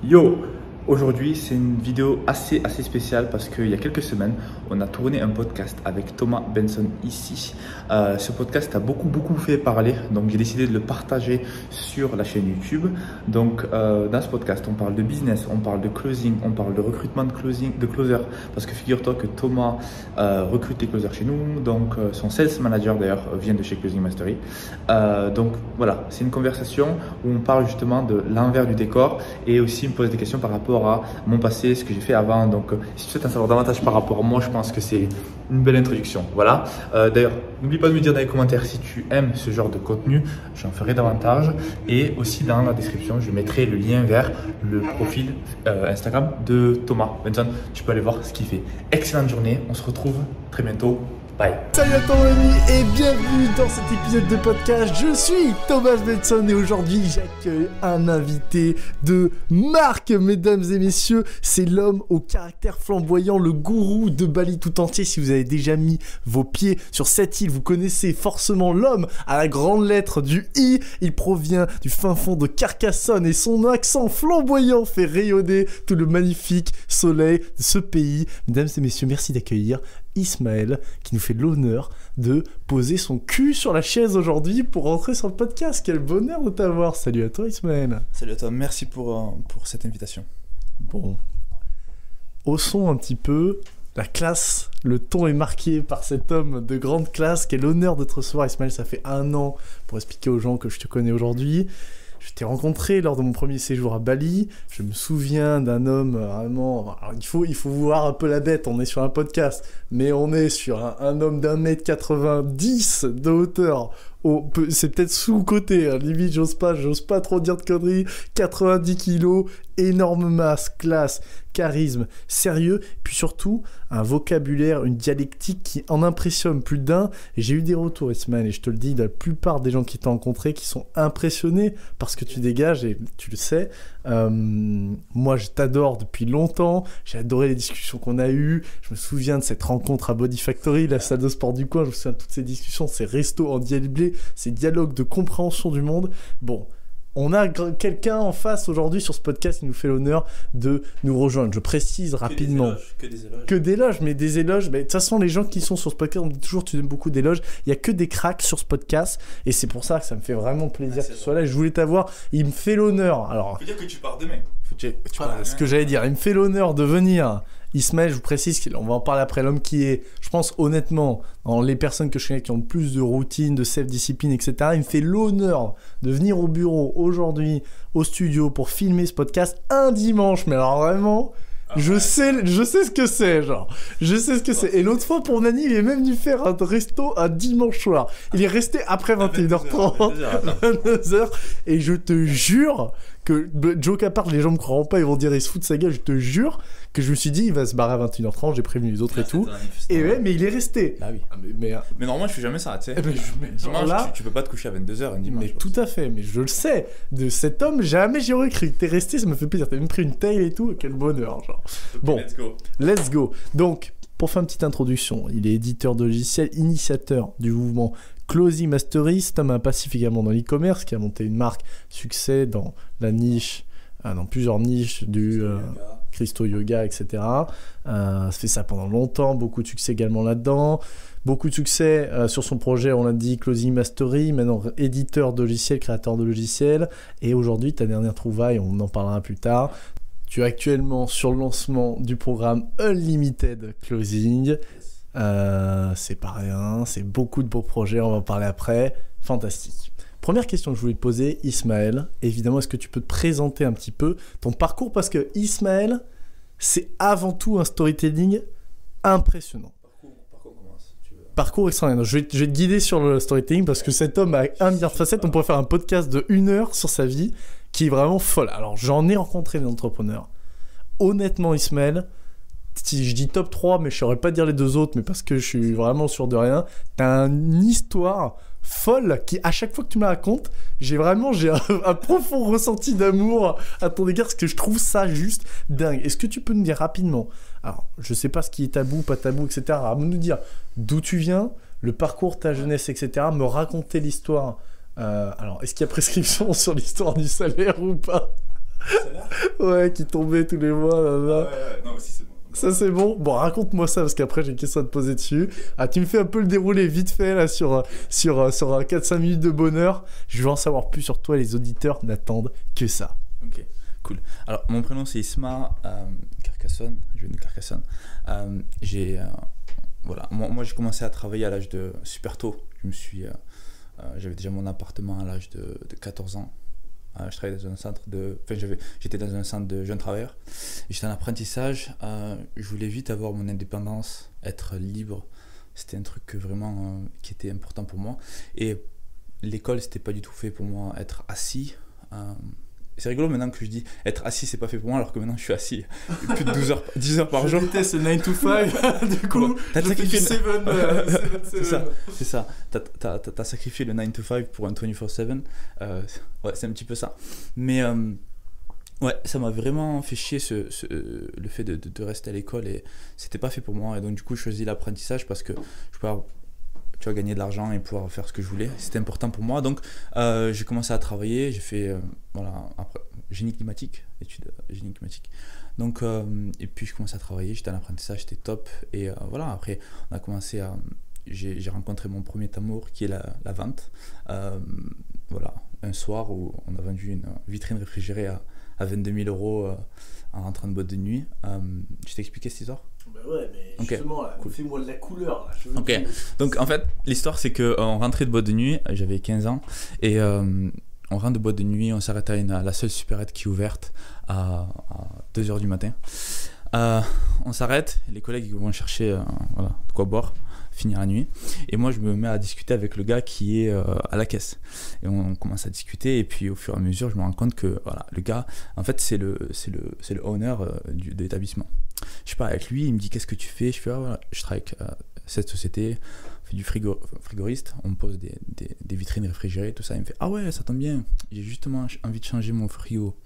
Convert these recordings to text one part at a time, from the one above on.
Yo! Aujourd'hui, c'est une vidéo assez spéciale parce qu'il y a quelques semaines, on a tourné un podcast avec Thomas Benson ici. Ce podcast a beaucoup fait parler, donc j'ai décidé de le partager sur la chaîne YouTube. Donc, dans ce podcast, on parle de business, on parle de closing, on parle de recrutement de closer. Parce que figure-toi que Thomas recrute des closers chez nous, donc son sales manager d'ailleurs vient de chez Closing Mastery. Donc voilà, c'est une conversation où on parle justement de l'envers du décor et aussi me pose des questions par rapport à mon passé, ce que j'ai fait avant. Donc si tu souhaites en savoir davantage par rapport à moi, je pense que c'est une belle introduction. Voilà. D'ailleurs, n'oublie pas de me dire dans les commentaires si tu aimes ce genre de contenu, j'en ferai davantage. Et aussi dans la description, je mettrai le lien vers le profil Instagram de Thomas Benson. Tu peux aller voir ce qu'il fait. Excellente journée, on se retrouve très bientôt. Bye. Salut à toi mon ami et bienvenue dans cet épisode de podcast. Je suis Thomas Benson et aujourd'hui j'accueille un invité de marque, mesdames et messieurs. C'est l'homme au caractère flamboyant, le gourou de Bali tout entier. Si vous avez déjà mis vos pieds sur cette île, vous connaissez forcément l'homme à la grande lettre du I. Il provient du fin fond de Carcassonne et son accent flamboyant fait rayonner tout le magnifique soleil de ce pays. Mesdames et messieurs, merci d'accueillir Ismaël, qui nous fait l'honneur de poser son cul sur la chaise aujourd'hui pour rentrer sur le podcast. Quel bonheur de t'avoir. Salut à toi Ismaël. Salut à toi, merci pour cette invitation. Bon, haussons un petit peu la classe. Le ton est marqué par cet homme de grande classe. Quel honneur de te recevoir Ismaël. Ça fait 1 an, pour expliquer aux gens que je te connais aujourd'hui. Je t'ai rencontré lors de mon premier séjour à Bali. Je me souviens d'un homme vraiment... Alors, il faut voir un peu la bête, on est sur un podcast, mais on est sur un homme d'1m90 de hauteur. C'est peut-être sous-côté, hein. Limite, j'ose pas trop dire de conneries. 90 kilos, énorme masse, classe, charisme, sérieux, puis surtout un vocabulaire, une dialectique qui en impressionne plus d'un. Et j'ai eu des retours, Ismaël, et je te le dis, la plupart des gens qui t'ont rencontré qui sont impressionnés par ce que tu dégages, et tu le sais. Moi, je t'adore depuis longtemps. J'ai adoré les discussions qu'on a eues. Je me souviens de cette rencontre à Body Factory, la salle de sport du coin. Je me souviens de toutes ces discussions, ces restos en blé, ces dialogues de compréhension du monde. Bon, on a quelqu'un en face aujourd'hui sur ce podcast qui nous fait l'honneur de nous rejoindre. Je précise rapidement. Que des éloges, mais des éloges. De toute façon, les gens qui sont sur ce podcast, on dit toujours tu donnes beaucoup d'éloges. Il n'y a que des cracks sur ce podcast. Et c'est pour ça que ça me fait vraiment plaisir que tu sois là. Je voulais t'avoir. Il me fait l'honneur. Alors, Faut dire que tu pars demain. voilà, ce que j'allais dire. Il me fait l'honneur de venir. Ismaël, je vous précise, on va en parler après, l'homme qui est, je pense honnêtement, dans les personnes que je connais qui ont plus de routine, de self-discipline, etc., il me fait l'honneur de venir au bureau aujourd'hui, au studio, pour filmer ce podcast un dimanche. Mais alors vraiment, je sais ce que c'est, genre. Je sais ce que c'est. Et l'autre fois, pour Nani, il est même venu faire un resto un dimanche soir. Il est resté après 21h30, 22h. Et je te jure que, joke à part, les gens me croiront pas, ils vont dire, il se fout de sa gueule. Je te jure que je me suis dit, il va se barrer à 21h30, j'ai prévenu les autres et tout. Et ouais, mais il est resté. Ah oui. Mais normalement, je fais jamais ça, tu sais. Dimanche, là, tu peux pas te coucher à 22h un dimanche. Mais tout à fait, mais je le sais. De cet homme, jamais j'y aurais cru. T'es resté, ça me fait plaisir. T'as même pris une taille et tout. Quel bonheur, genre. Okay, bon, let's go. Donc, pour faire une petite introduction, il est éditeur de logiciels, initiateur du mouvement Closing Mastery. C'est un passif également dans l'e-commerce, qui a monté une marque succès dans la niche, dans plusieurs niches du Christo Yoga, etc. Fait ça pendant longtemps, beaucoup de succès également là-dedans. Beaucoup de succès sur son projet, on l'a dit, Closing Mastery, maintenant éditeur de logiciels, créateur de logiciels. Et aujourd'hui, ta dernière trouvaille, on en parlera plus tard. Tu es actuellement sur le lancement du programme Unlimited Closing. C'est pas rien, c'est beaucoup de beaux projets, on va en parler après. Fantastique. Première question que je voulais te poser, Ismaël, évidemment, est-ce que tu peux te présenter un petit peu ton parcours? Parce que Ismaël, c'est avant tout un storytelling impressionnant. Parcours extraordinaire. Je vais te guider sur le storytelling parce que cet homme a 1 milliard de facettes. On pourrait faire un podcast de 1 heure sur sa vie qui est vraiment folle. Alors, j'en ai rencontré des entrepreneurs. Honnêtement, Ismaël, si je dis top 3, mais je ne saurais pas dire les 2 autres, mais parce que je suis vraiment sûr de rien, tu as une histoire folle qui, à chaque fois que tu me racontes, j'ai un profond ressenti d'amour à ton égard parce que je trouve ça juste dingue. Est-ce que tu peux nous dire rapidement, alors je sais pas ce qui est tabou, pas tabou, etc., à nous dire d'où tu viens, le parcours, ta jeunesse, etc., me raconter l'histoire. Alors, est-ce qu'il y a prescription sur l'histoire du salaire ou pas? Ouais, qui tombait tous les mois, là. Ouais, non, si c'est bon. Ça c'est bon. Bon, raconte-moi ça parce qu'après j'ai une question à te poser dessus. Ah, tu me fais un peu le déroulé vite fait là sur 4-5 minutes de bonheur. Je veux en savoir plus sur toi, les auditeurs n'attendent que ça. Ok, cool. Alors, mon prénom c'est Isma Carcassonne, je viens de Carcassonne. Voilà, moi j'ai commencé à travailler à l'âge de super tôt. J'avais déjà mon appartement à l'âge de 14 ans. Je travaillais dans un centre j'étais dans un centre de jeunes travailleurs. Et j'étais en apprentissage. Je voulais vite avoir mon indépendance, être libre. C'était un truc qui était important pour moi. Et l'école, c'était pas du tout fait pour moi, être assis. C'est rigolo maintenant que je dis être assis, c'est pas fait pour moi, alors que maintenant je suis assis plus de 10 heures par jour. C'était ce 9 to 5, du coup, t'as sacrifié c'est ça. T'as sacrifié le 9 to 5 pour un 24/7. Ouais, c'est un petit peu ça. Mais ouais, ça m'a vraiment fait chier le fait de rester à l'école, et c'était pas fait pour moi. Et donc du coup, je choisis l'apprentissage parce que je pouvais gagner de l'argent et pouvoir faire ce que je voulais. C'était important pour moi. Donc j'ai commencé à travailler, j'ai fait après génie climatique, études génie climatique. Donc et puis je commençais à travailler, j'étais en apprentissage, c'était top. Et voilà, après on a commencé j'ai rencontré mon premier amour qui est la vente. Voilà, un soir où on a vendu une vitrine réfrigérée à 22 000 € en rentrant de boîte de nuit. Je t'ai expliqué cette histoire? Bah ouais, mais justement, là, cool. Fais-moi de la couleur. Là. Ok, donc en fait, l'histoire c'est qu'on rentrait de boîte de nuit, j'avais 15 ans, et on rentre de boîte de nuit, on s'arrête à la seule supérette qui est ouverte à 2h du matin. On s'arrête, les collègues vont chercher de quoi boire, finir la nuit, et moi je me mets à discuter avec le gars qui est à la caisse, et on commence à discuter, et puis au fur et à mesure je me rends compte que le gars en fait c'est le owner de l'établissement. Je parle avec lui, il me dit qu'est-ce que tu fais, je fais je travaille avec cette société, on fait du frigoriste, on pose des vitrines réfrigérées, tout ça. Il me fait ah ouais, ça tombe bien, j'ai justement envie de changer mon frigo.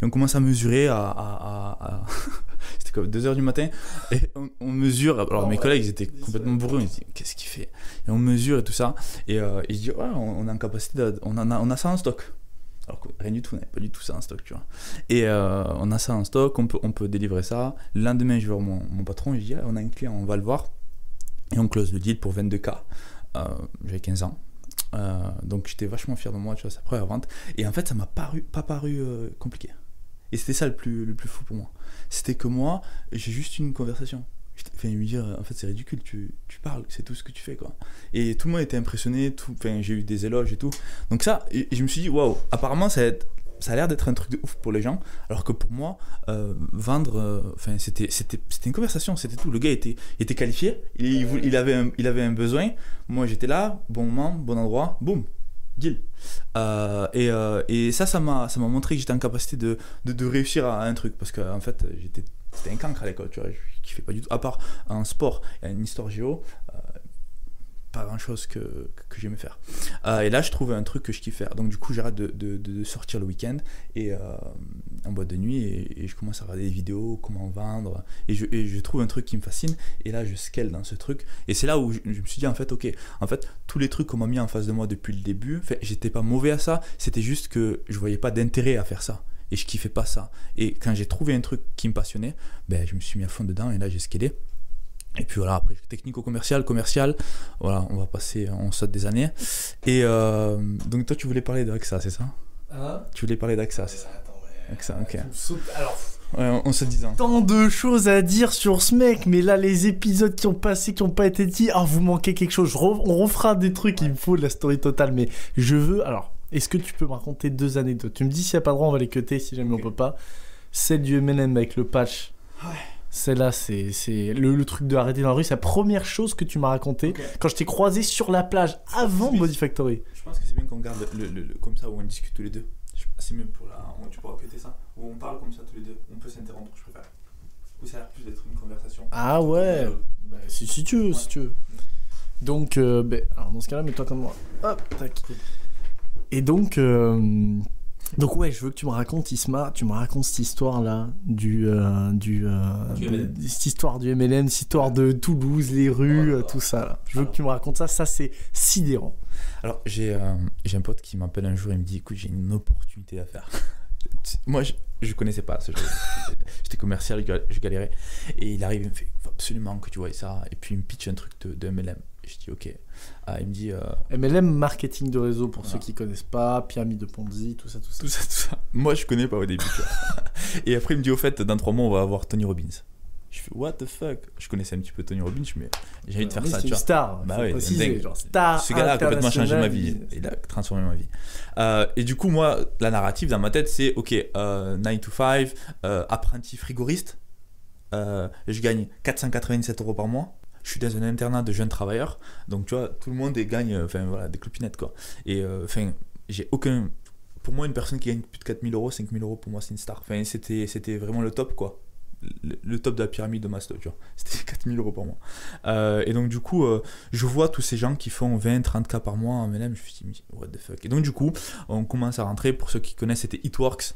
Et on commence à mesurer c'était comme 2h du matin, et on mesure. Alors mes collègues ils étaient complètement bourrés, ils se disent qu'est-ce qu'il fait, et on mesure et tout ça, et je dis ouais, on a en capacité on a ça en stock. Alors que rien du tout, on n'avait pas du tout ça en stock, tu vois. Et on a ça en stock, on peut délivrer ça. Le lendemain, je vais voir mon patron, je dis on a un client, on va le voir. Et on close le deal pour 22K. J'avais 15 ans. Donc j'étais vachement fier de moi, tu vois, c'est la première vente. Et en fait, ça m'a pas paru compliqué. Et c'était ça le plus fou pour moi. C'était que moi, j'ai juste une conversation. Enfin, lui dire, en fait, c'est ridicule, tu parles, c'est tout ce que tu fais, quoi. Et tout le monde était impressionné, j'ai eu des éloges et tout. Donc ça, et je me suis dit, waouh, apparemment, ça a l'air d'être un truc de ouf pour les gens, alors que pour moi, vendre, c'était une conversation, c'était tout. Le gars était qualifié, il avait un besoin, moi j'étais là, bon moment, bon endroit, boum, deal. Et ça m'a montré que j'étais en capacité de réussir à un truc, parce qu'en fait, c'était un cancre à l'école, tu vois, je kiffais pas du tout, à part en sport et en histoire géo, pas grand chose que j'aimais faire. Et là je trouve un truc que je kiffe faire, donc du coup j'arrête de sortir le week-end et en boîte de nuit, et je commence à regarder des vidéos, comment vendre, et je trouve un truc qui me fascine, et là je scale dans ce truc, et c'est là où je me suis dit en fait ok, en fait tous les trucs qu'on m'a mis en face de moi depuis le début, j'étais pas mauvais à ça, c'était juste que je voyais pas d'intérêt à faire ça. Et je kiffais pas ça. Et quand j'ai trouvé un truc qui me passionnait, je me suis mis à fond dedans, et là j'ai scalé. Et puis voilà, après technico-commercial, voilà, on saute des années. Et donc toi tu voulais parler d'AXA, c'est ça? Tu voulais parler d'AXA, c'est ça? AXA, ok. Alors, ouais, on se disant. Tant de choses à dire sur ce mec, mais là les épisodes qui ont passé, qui n'ont pas été dit, vous manquez quelque chose. On refera des trucs, il me faut de la story totale, mais je veux... Alors, est-ce que tu peux me raconter 2 anecdotes? Tu me dis s'il n'y a pas de droit, on va les cutter, si jamais on peut pas. Celle du M&M avec le patch. Ouais. Celle-là, c'est le truc de arrêter dans la rue. C'est la première chose que tu m'as raconté quand je t'ai croisé sur la plage avant Body Factory. Je pense que c'est bien qu'on garde le comme ça, où on discute tous les deux. C'est mieux pour tu pourras cutter ça. Où on parle comme ça tous les deux. On peut s'interrompre, je préfère. Où ça a l'air plus d'être une conversation. Ah ouais. Si tu veux, si tu veux. Donc, alors dans ce cas-là, mets-toi comme moi. Hop, tac. Et donc ouais, je veux que tu me racontes, Isma, cette histoire-là cette histoire du MLM, cette histoire de Toulouse, les rues, tout ça. Là. Je veux que tu me racontes ça c'est sidérant. Alors, j'ai un pote qui m'appelle un jour et me dit, écoute, j'ai une opportunité à faire. Moi, Je connaissais pas ce genre de... J'étais commercial, je galérais. Et il arrive, il me fait, faut absolument que tu vois ça. Et puis il me pitch un truc de MLM. Je dis ok. Il me dit... MLM, marketing de réseau, pour voilà. ceux qui connaissent pas, pyramide de Ponzi, tout ça. Tout ça. Moi, je connais pas au début. Tu vois. Et après, il me dit, au fait, dans 3 mois, on va avoir Tony Robbins. Je fais, what the fuck? Je connaissais un petit peu Tony Robbins, mais j'ai envie de faire ça. C'est une star, bah faut ouais, préciser, genre star. Ce gars-là a complètement changé ma vie. business. Il a transformé ma vie. Et du coup, moi, la narrative dans ma tête, c'est, ok, 9 to 5, apprenti frigoriste, je gagne 497 € par mois. Je suis dans un internat de jeunes travailleurs, donc tu vois, tout le monde gagne voilà, des clopinettes, quoi. Et j'ai aucun... Pour moi, une personne qui gagne plus de 4 000 €, 5 000 €, pour moi, c'est une star. C'était vraiment le top, quoi. Le top de la pyramide de Maslow, tu vois. C'était 4 000 € par mois. Et donc, du coup, je vois tous ces gens qui font 20, 30 K par mois en MLM. Je me suis dit, what the fuck. Et donc, du coup, on commence à rentrer. Pour ceux qui connaissent, c'était It-Works.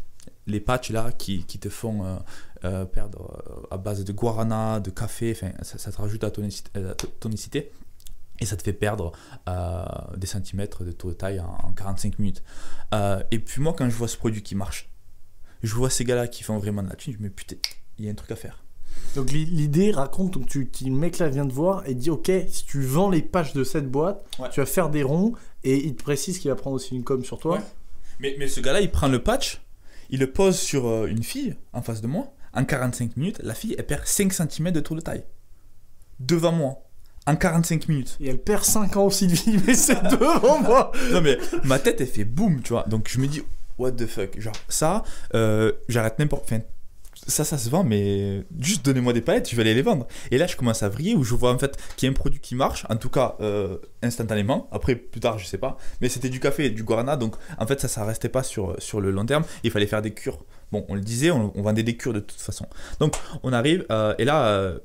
Les patchs là qui te font perdre à base de guarana, de café. Ça te rajoute à la tonicité. Et ça te fait perdre des centimètres de tour de taille en 45 minutes. Et puis moi, quand je vois ce produit qui marche, je vois ces gars-là qui font vraiment de la thune, je me dis, putain, il y a un truc à faire. Donc l'idée raconte, donc le mec là vient de voir et dit, ok, si tu vends les patchs de cette boîte, ouais, tu vas faire des ronds, et il te précise qu'il va prendre aussi une com sur toi. Ouais. Mais ce gars-là, il prend le patch, il le pose sur une fille en face de moi, en 45 minutes, la fille, elle perd 5 cm de tour de taille. Devant moi. En 45 minutes. Et elle perd 5 ans aussi de vie, mais c'est devant moi. Non mais ma tête elle fait boum, tu vois. Donc je me dis what the fuck. Genre ça, j'arrête n'importe. Enfin, ça se vend, mais juste donnez-moi des palettes, je vais aller les vendre. Et là je commence à vriller où je vois en fait qu'il y a un produit qui marche, en tout cas instantanément. Après plus tard je sais pas, mais c'était du café et du guarana, donc en fait ça restait pas sur le long terme. Il fallait faire des cures. Bon, on le disait, on vendait des cures de toute façon. Donc, on arrive, et là,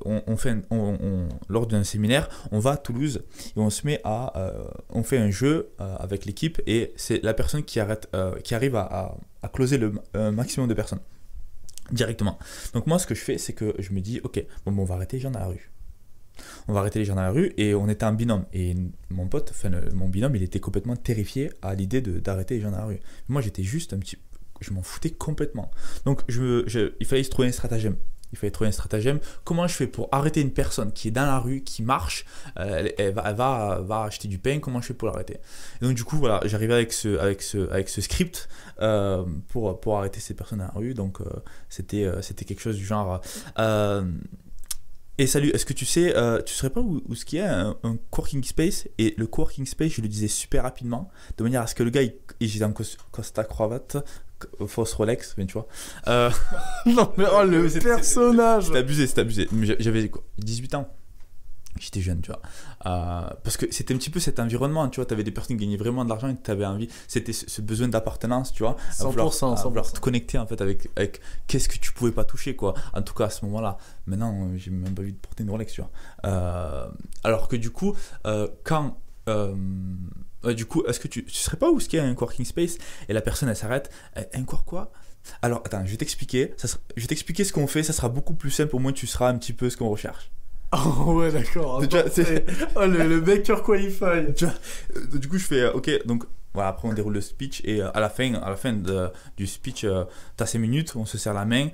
lors d'un séminaire, on va à Toulouse et on se met on fait un jeu avec l'équipe et c'est la personne qui arrive à closer le maximum de personnes directement. Donc, moi, ce que je fais, c'est que je me dis, ok, bon, on va arrêter les gens dans la rue. On va arrêter les gens dans la rue et on était en binôme. Et mon pote, mon binôme, il était complètement terrifié à l'idée d'arrêter les gens dans la rue. Moi, j'étais juste un petit... Je m'en foutais complètement. Donc, il fallait se trouver un stratagème. Comment je fais pour arrêter une personne qui est dans la rue, qui marche, elle va acheter du pain, comment je fais pour l'arrêter? Et donc, du coup, voilà, j'arrivais avec ce script pour arrêter ces personnes dans la rue. Donc, c'était quelque chose du genre... Et salut, est-ce que tu sais, tu ne saurais pas où ce qu'il y a un coworking space? Et le coworking space, je le disais super rapidement, de manière à ce que le gars, il en costa cravate, fausse Rolex, mais tu vois. Non mais oh le personnage. C'était abusé. J'avais quoi, 18 ans. J'étais jeune, tu vois. Parce que c'était un petit peu cet environnement, tu vois. Tu avais des personnes qui gagnaient vraiment de l'argent et tu avais envie. C'était ce besoin d'appartenance, tu vois. 100%. À vouloir te connecter, en fait, avec qu'est-ce que tu pouvais pas toucher, quoi. En tout cas, à ce moment-là. Maintenant, j'ai même pas envie de porter une Rolex, tu vois. Alors que du coup, du coup, est-ce que tu serais pas où est-ce qu'il y a un coworking space et la personne, elle s'arrête. Un quoi? Alors, attends, je vais t'expliquer. Je vais t'expliquer ce qu'on fait. Ça sera beaucoup plus simple. Au moins, tu sauras un petit peu ce qu'on recherche. Oh ouais, d'accord. Le Baker Qualify. Tu vois, du coup, je fais ok, donc voilà, après on déroule le speech et à la fin du speech, t'as 5 minutes, on se serre la main.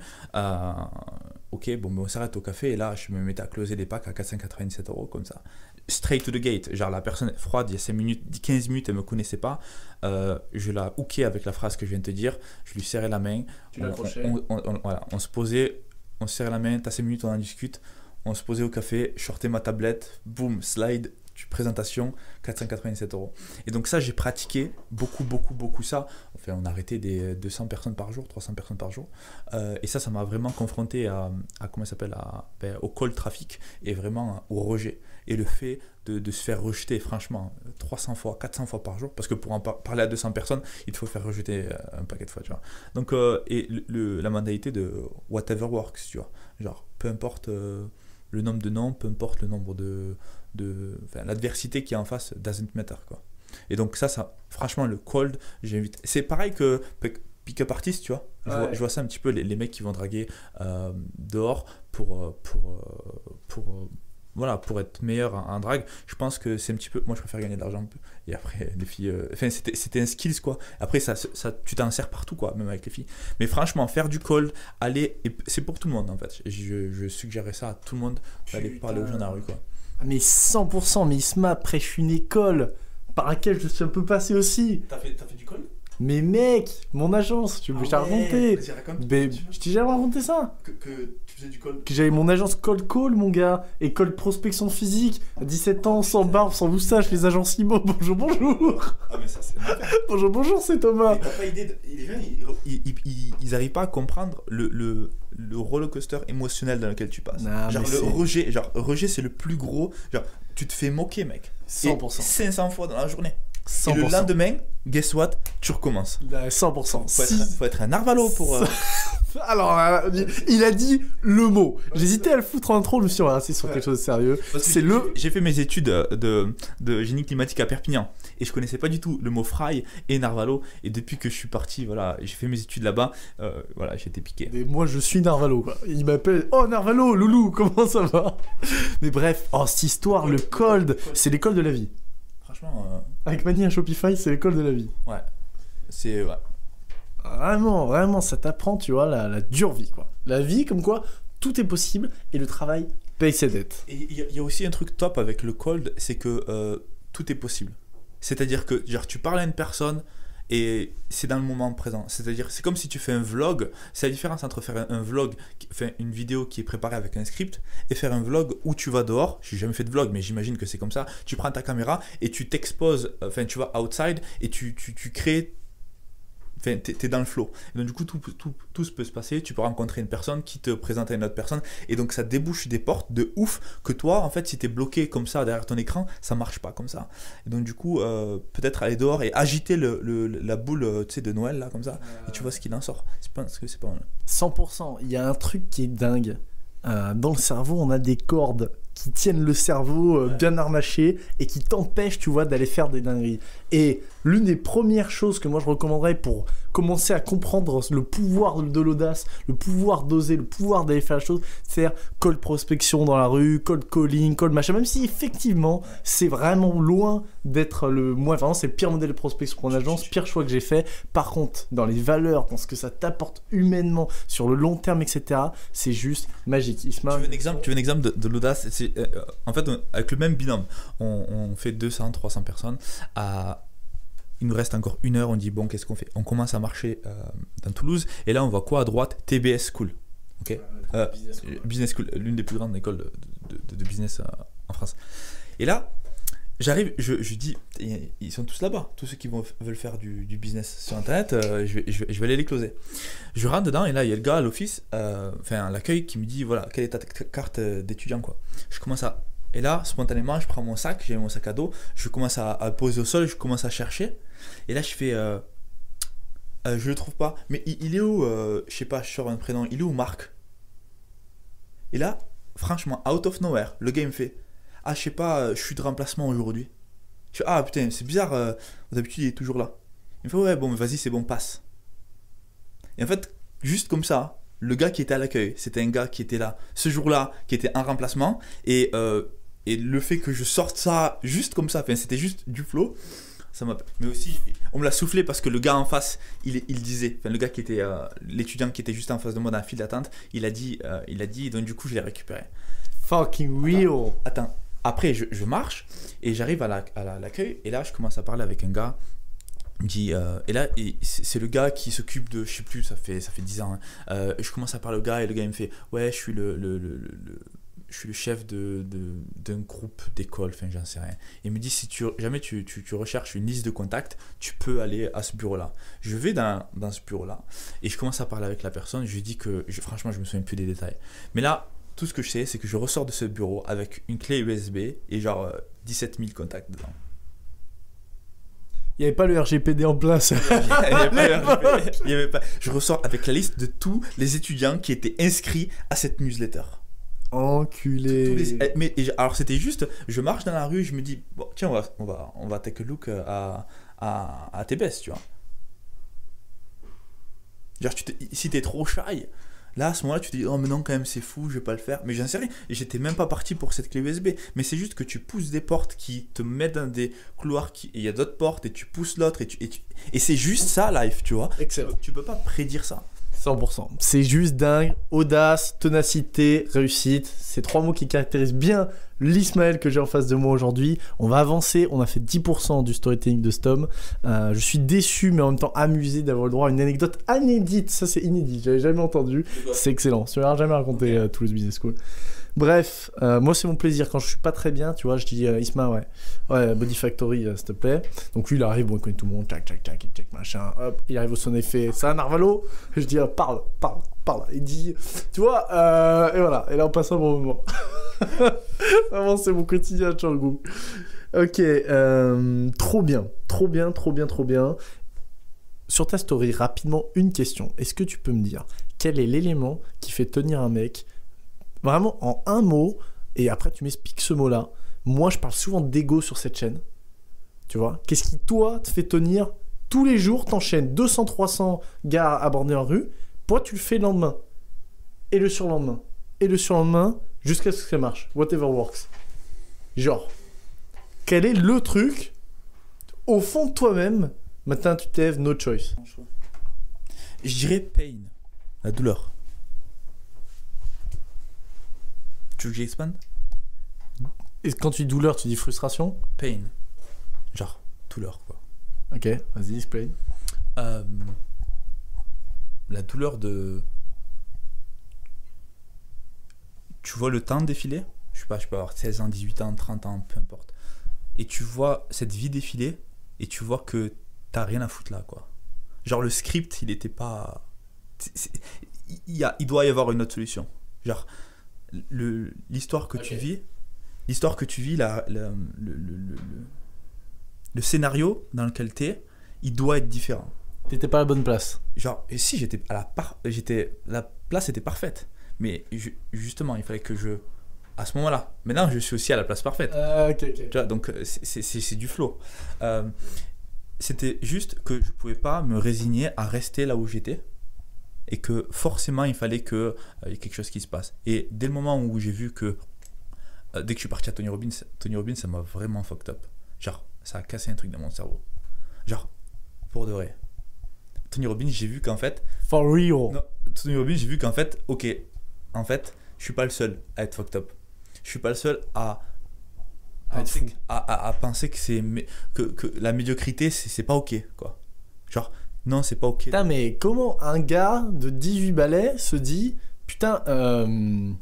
Ok, bon, on s'arrête au café et là, je me mettais à closer des packs à 497 € comme ça. Straight to the gate. Genre, la personne est froide, il y a 5 minutes, 15 minutes, elle me connaissait pas. Je la hookais avec la phrase que je viens de te dire. Je lui serrais la main. Tu l'accrochais. Voilà, on se posait, on se serrait la main, t'as 5 minutes, on en discute. On se posait au café, je sortais ma tablette, boum, slide, présentation, 497 €. Et donc ça, j'ai pratiqué beaucoup ça. Enfin, on a arrêté des 200 personnes par jour, 300 personnes par jour. Et ça m'a vraiment confronté à comment ça s'appelle, au cold traffic et vraiment au rejet. Et le fait de se faire rejeter, franchement, 300 fois, 400 fois par jour, parce que pour en parler à 200 personnes, il te faut faire rejeter un paquet de fois, tu vois. Donc, et la mentalité de whatever works, tu vois. Genre, peu importe... le nombre de noms, peu importe le nombre l'adversité qui est en face, doesn't matter, quoi. Et donc ça, franchement, le cold, j'invite. C'est pareil que pick-up artist, tu vois. Je vois ça un petit peu, les mecs qui vont draguer dehors pour voilà, pour être meilleur en drague, je pense que c'est un petit peu. Moi, je préfère gagner de l'argent un peu. Et après, les filles. Enfin, c'était un skills, quoi. Après, tu t'en sers partout, quoi, même avec les filles. Mais franchement, faire du cold, aller. C'est pour tout le monde, en fait. Je suggérerais ça à tout le monde d'aller parler aux gens dans la rue, quoi. Mais 100%, mais Isma, après, je suis une école par laquelle je suis un peu passé aussi. T'as fait du cold? Mais mec, mon agence, tu veux que je t'ai raconté. Mais je t'ai jamais raconté ça. Que tu faisais du cold? Que j'avais mon agence Cold Call, mon gars, et Cold Prospection Physique, à 17 ans, sans barbe, sans moustache, les agences IMO. Bonjour, bonjour. Ah, mais ça, c'est marrant. Bonjour, c'est Thomas. Mais t'as pas idée les gens, ils arrivent pas à comprendre le roller coaster émotionnel dans lequel tu passes. Non, genre le rejet, c'est le plus gros. Genre, tu te fais moquer, mec. 100%. Et 500 fois dans la journée. 100%. Et le lendemain, guess what? Tu recommences. 100%. Faut être un narvalo pour. Alors, il a dit le mot. J'hésitais à le foutre en intro, je me suis dit, voilà, c'est sur quelque chose de sérieux. J'ai fait mes études de génie climatique à Perpignan et je connaissais pas du tout le mot fry et narvalo. Et depuis que je suis parti, voilà, j'ai fait mes études là-bas, voilà, j'ai été piqué. Et moi, je suis narvalo, quoi. Il m'appelle, oh narvalo, loulou, comment ça va? Mais bref, cette histoire, le cold, c'est l'école de la vie. Franchement. Avec Mani à Shopify, c'est l'école de la vie. Ouais. C'est. Ouais. Vraiment, ça t'apprend, tu vois, la dure vie, quoi. La vie, comme quoi, tout est possible et le travail paye ses dettes. Et il y a aussi un truc top avec le cold, c'est que tout est possible. C'est-à-dire que, genre, tu parles à une personne et c'est dans le moment présent. C'est-à-dire, c'est comme si tu fais un vlog. C'est la différence entre faire un vlog, une vidéo qui est préparée avec un script, et faire un vlog où tu vas dehors. J'ai jamais fait de vlog, mais j'imagine que c'est comme ça. Tu prends ta caméra et tu t'exposes, enfin, tu vas outside et tu crées. Enfin, t'es dans le flow. Et donc, du coup, tout peut se passer. Tu peux rencontrer une personne qui te présente à une autre personne. Et donc, ça débouche des portes de ouf que toi, en fait, si t'es bloqué comme ça derrière ton écran, ça marche pas comme ça. Et donc, du coup, peut-être aller dehors et agiter la boule tu sais, de Noël, là, comme ça. Et tu vois ce qu'il en sort. C'est pas mal. 100%. Il y a un truc qui est dingue. Dans le cerveau, on a des cordes qui tiennent le cerveau bien harnaché et qui t'empêchent, tu vois, d'aller faire des dingueries. Et l'une des premières choses que moi je recommanderais pour commencer à comprendre le pouvoir de l'audace, le pouvoir d'oser, le pouvoir d'aller faire la chose, c'est faire cold prospection dans la rue, cold calling, cold machin, même si effectivement c'est vraiment loin d'être vraiment c'est le pire modèle de prospection pour une agence, pire choix que j'ai fait. Par contre, dans les valeurs, dans ce que ça t'apporte humainement, sur le long terme, etc., c'est juste magique. Isma, tu veux un exemple de l'audace? En fait, avec le même binôme, on fait 200-300 personnes. Il nous reste encore 1 heure, on dit bon, qu'est-ce qu'on fait? On commence à marcher dans Toulouse et là on voit quoi à droite? TBS School. Okay. Business School, l'une des plus grandes écoles de business en France. Et là, j'arrive, je dis, ils sont tous là-bas, tous ceux qui veulent faire du business sur internet, je vais aller les closer. Je rentre dedans et là il y a le gars à l'office, enfin l'accueil qui me dit voilà, quelle est ta carte d'étudiant, quoi. Je commence à. Et là, spontanément, je prends mon sac, j'ai mon sac à dos, je commence à poser au sol, je commence à chercher. Et là, je fais. Je le trouve pas. Mais il est où je sais pas, je sors un prénom. Il est où Marc? Et là, franchement, out of nowhere, le gars il me fait je sais pas, je suis de remplacement aujourd'hui. Je fais putain, c'est bizarre, d'habitude il est toujours là. Il me fait ouais, bon, mais vas-y, c'est bon, passe. Et en fait, juste comme ça, le gars qui était à l'accueil, c'était un gars qui était là ce jour-là, qui était en remplacement. Et le fait que je sorte ça juste comme ça, enfin, c'était juste du flow. Ça m'a. Mais aussi, on me l'a soufflé parce que le gars en face, il disait, enfin le gars qui était l'étudiant qui était juste en face de moi dans la file d'attente, il a dit, donc du coup je l'ai récupéré. Fucking real. Attends. Après je marche et j'arrive à l'accueil et là je commence à parler avec un gars. Il me dit et là c'est le gars qui s'occupe de, je sais plus, ça fait 10 ans. Je commence à parler au gars et le gars il me fait ouais, je suis je suis le chef d'un groupe d'école, enfin j'en sais rien. Il me dit si jamais tu recherches une liste de contacts, tu peux aller à ce bureau-là. Je vais dans ce bureau-là et je commence à parler avec la personne. Je lui dis que franchement je me souviens plus des détails. Mais là, tout ce que je sais, c'est que je ressors de ce bureau avec une clé USB et genre 17 000 contacts dedans. Il n'y avait pas le RGPD en place. Il y avait pas. Je ressors avec la liste de tous les étudiants qui étaient inscrits à cette newsletter. Enculé. Alors c'était juste, je marche dans la rue, je me dis bon, tiens, on va take a look à TBS, tu vois. Genre si t'es trop shy, Là, à ce moment-là, tu te dis, oh, mais non, quand même, c'est fou, je vais pas le faire. Mais j'en sais rien. Et j'étais même pas parti pour cette clé USB. Mais c'est juste que tu pousses des portes qui te mettent dans des couloirs et il y a d'autres portes et tu pousses l'autre et c'est juste ça, life, tu vois. Excellent. Tu peux pas prédire ça. 100%. C'est juste dingue. Audace, ténacité, réussite. C'est 3 mots qui caractérisent bien l'Ismaël que j'ai en face de moi aujourd'hui. On va avancer. On a fait 10% du storytelling de Stom. Je suis déçu, mais en même temps amusé d'avoir le droit à une anecdote inédite. Ça, c'est inédit. J'avais jamais entendu. C'est excellent. Tu m'as jamais raconté Toulouse Business School. Bref, moi c'est mon plaisir quand je suis pas très bien, tu vois, je dis Isma, ouais, Body Factory, s'il te plaît. Donc lui il arrive, bon, il connaît tout le monde, tac, machin, hop, il arrive au son effet, ça Narvalo. Je dis parle. Il dit, tu vois, et voilà, et là on passe un bon moment. Vraiment c'est mon quotidien, Tchangou. Ok, trop bien. Sur ta story, rapidement, une question. Est-ce que tu peux me dire quel est l'élément qui fait tenir un mec vraiment en un mot, et après tu m'expliques ce mot-là. Moi, je parle souvent d'ego sur cette chaîne. Tu vois, qu'est-ce qui, toi, te fait tenir tous les jours, t'enchaînes 200-300 gars abordés en rue, toi, tu le fais le lendemain, et le surlendemain, jusqu'à ce que ça marche. Whatever works. Genre, quel est le truc, au fond de toi-même, matin, tu t'élèves, no choice. Je dirais pain, la douleur. Tu veux que j'expande? Et quand tu dis douleur, tu dis frustration? Pain. Genre, douleur, quoi. Ok, vas-y, explain. La douleur de... Tu vois le temps défiler? Je peux avoir 16 ans, 18 ans, 30 ans, peu importe. Et tu vois cette vie défiler, et tu vois que t'as rien à foutre là, quoi. Genre, le script, il était pas... Il doit y avoir une autre solution. Genre... l'histoire que tu vis, le scénario dans lequel t'es, il doit être différent. T'étais pas à la bonne place. Genre, et si la place était parfaite, mais justement, il fallait que à ce moment-là, maintenant je suis aussi à la place parfaite. Ok. Tu vois, donc c'est du flow. C'était juste que je pouvais pas me résigner à rester là où j'étais. Et que forcément il fallait qu'il y ait quelque chose qui se passe. Et dès le moment où j'ai vu que dès que je suis parti à Tony Robbins, ça m'a vraiment fucked up. Genre, ça a cassé un truc dans mon cerveau. Genre, pour de vrai. Tony Robbins, j'ai vu qu'en fait... For real. Non, Tony Robbins, j'ai vu qu'en fait, ok, en fait, je suis pas le seul à être fucked up. Je suis pas le seul à penser que la médiocrité, c'est pas ok, quoi. Genre... Non, c'est pas ok. Putain, mais comment un gars de 18 balais se dit, putain,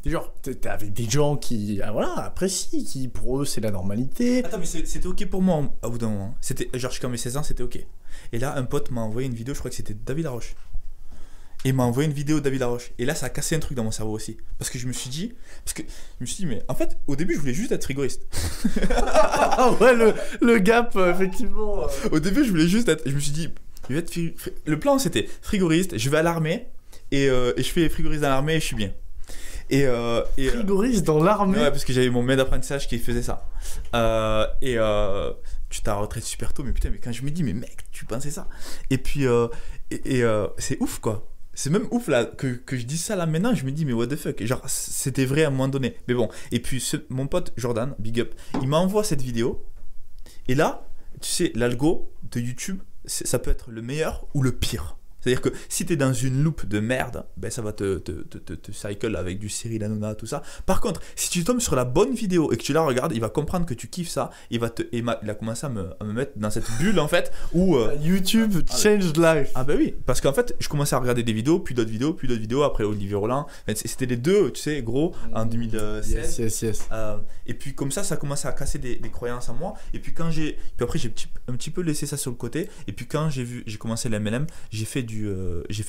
genre, t'es avec des gens qui, apprécient, qui pour eux c'est la normalité. Attends, mais c'était ok pour moi au bout d'un moment. C'était, genre, quand mes 16 ans, c'était ok. Et là, un pote m'a envoyé une vidéo, je crois que c'était David Laroche. Et il m'a envoyé une vidéo de David Laroche. Et là, ça a cassé un truc dans mon cerveau aussi. Parce que je me suis dit, mais en fait, au début, je voulais juste être frigoriste. Ah ouais, le gap, effectivement. Au début, je voulais juste être, je me suis dit, le plan c'était frigoriste, je vais à l'armée et je fais frigoriste dans l'armée et je suis bien. Frigoriste dans l'armée? Ouais, parce que j'avais mon maître d'apprentissage qui faisait ça. Tu t'as retraité super tôt, mais putain, mais quand je me dis, mais mec, tu pensais ça? Et puis, c'est ouf quoi. C'est même ouf là que je dis ça là maintenant, je me dis, mais what the fuck? Genre, c'était vrai à un moment donné. Mais bon, et puis mon pote Jordan, big up, il m'envoie cette vidéo. Et là, tu sais, l'algo de YouTube, ça peut être le meilleur ou le pire. C'est-à-dire que si t'es dans une loupe de merde, ben ça va te cycle avec du Cyril Hanouna, tout ça. Par contre, si tu tombes sur la bonne vidéo et que tu la regardes, il va comprendre que tu kiffes ça. Il a commencé à me mettre dans cette bulle en fait où YouTube changed life. Ah bah oui, parce qu'en fait, je commençais à regarder des vidéos, puis d'autres vidéos, après Olivier Roland. C'était les deux, tu sais, gros, en 2016. Yes. Et puis comme ça commençait à casser des croyances en moi. Et puis après j'ai un petit peu laissé ça sur le côté. Et puis quand j'ai commencé la MLM, j'ai fait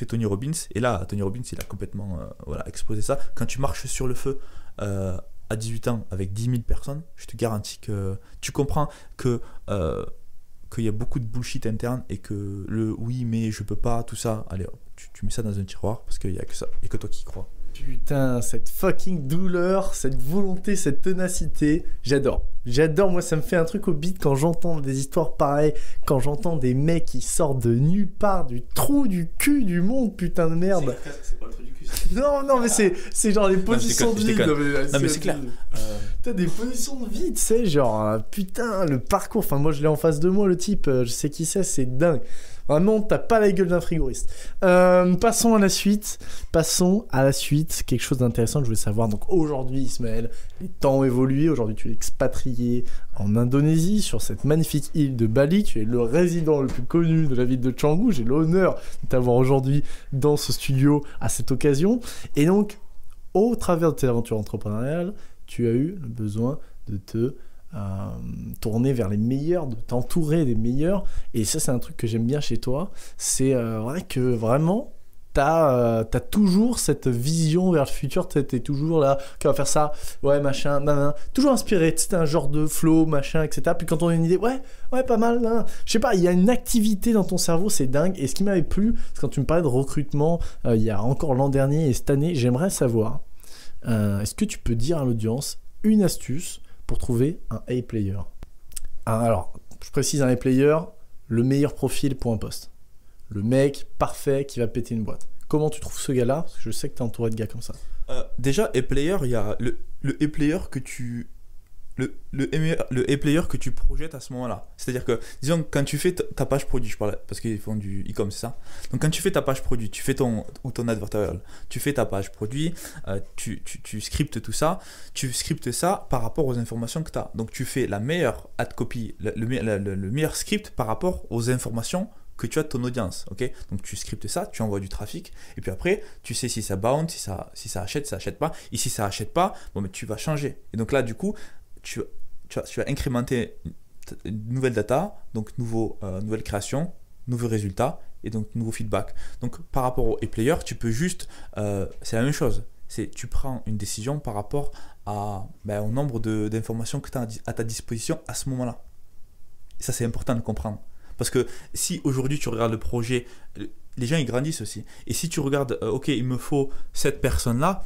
Tony Robbins. Et là, Tony Robbins, il a complètement explosé ça. Quand tu marches sur le feu à 18 ans avec 10 000 personnes, je te garantis que tu comprends qu'il y a beaucoup de bullshit interne et que le oui mais je peux pas, tout ça, allez hop, tu mets ça dans un tiroir parce qu'il y a que ça et que toi qui y crois. Putain, cette fucking douleur, cette volonté, cette ténacité, j'adore. J'adore, moi ça me fait un truc au beat quand j'entends des histoires pareilles, quand j'entends des mecs qui sortent de nulle part, du trou du cul du monde, putain de merde. C'est pas le trou du cul. Non, mais c'est genre les positions de vie. Non, mais c'est clair. T'as des positions de vie, tu sais, genre, putain, le parcours, enfin moi je l'ai en face de moi, le type, je sais qui c'est dingue. Vraiment, t'as pas la gueule d'un frigoriste. Passons à la suite. Quelque chose d'intéressant que je voulais savoir. Donc aujourd'hui, Ismaël, les temps ont évolué. Aujourd'hui, tu es expatrié en Indonésie, sur cette magnifique île de Bali. Tu es le résident le plus connu de la ville de Canggu. J'ai l'honneur de t'avoir aujourd'hui dans ce studio à cette occasion. Et donc, au travers de tes aventures entrepreneuriales, tu as eu le besoin de te tourner vers les meilleurs, de t'entourer des meilleurs, et ça c'est un truc que j'aime bien chez toi, c'est vrai que vraiment t'as toujours cette vision vers le futur, t'es toujours là, qu'on va faire ça, ouais machin, nan, toujours inspiré, c'est un genre de flow, machin, etc. Puis quand on a une idée, ouais pas mal, nan. Je sais pas, il y a une activité dans ton cerveau, c'est dingue, et ce qui m'avait plu, c'est quand tu me parlais de recrutement, il y a encore l'an dernier et cette année, j'aimerais savoir, est-ce que tu peux dire à l'audience une astuce pour trouver un A-player. Alors, je précise un A-player, le meilleur profil pour un poste. Le mec parfait qui va péter une boîte. Comment tu trouves ce gars-là? Parce que je sais que tu es entouré de gars comme ça. Déjà, A-player, il y a le A-player que tu... Le A-player que tu projettes à ce moment-là. C'est-à-dire que, disons, quand tu fais ta page produit, je parle parce qu'ils font du e-com, c'est ça. Donc, quand tu fais ta page produit, tu fais ton advertorial, tu fais ta page produit, tu scriptes tout ça, tu scriptes ça par rapport aux informations que tu as. Donc, tu fais la meilleure ad copy, le meilleur script par rapport aux informations que tu as de ton audience, ok? Donc tu scriptes ça, tu envoies du trafic, et puis après, tu sais si ça bounce, si ça achète pas, et si ça achète pas, bon, mais tu vas changer. Et donc là, du coup, tu vas incrémenter une nouvelle data, donc nouvelle création, nouveaux résultats, et donc nouveau feedback. Donc par rapport au player, tu peux juste, c'est la même chose, tu prends une décision par rapport au nombre d'informations que tu as à ta disposition à ce moment-là. Et ça, c'est important de comprendre. Parce que si aujourd'hui tu regardes le projet, les gens ils grandissent aussi. Et si tu regardes, ok, il me faut cette personne-là,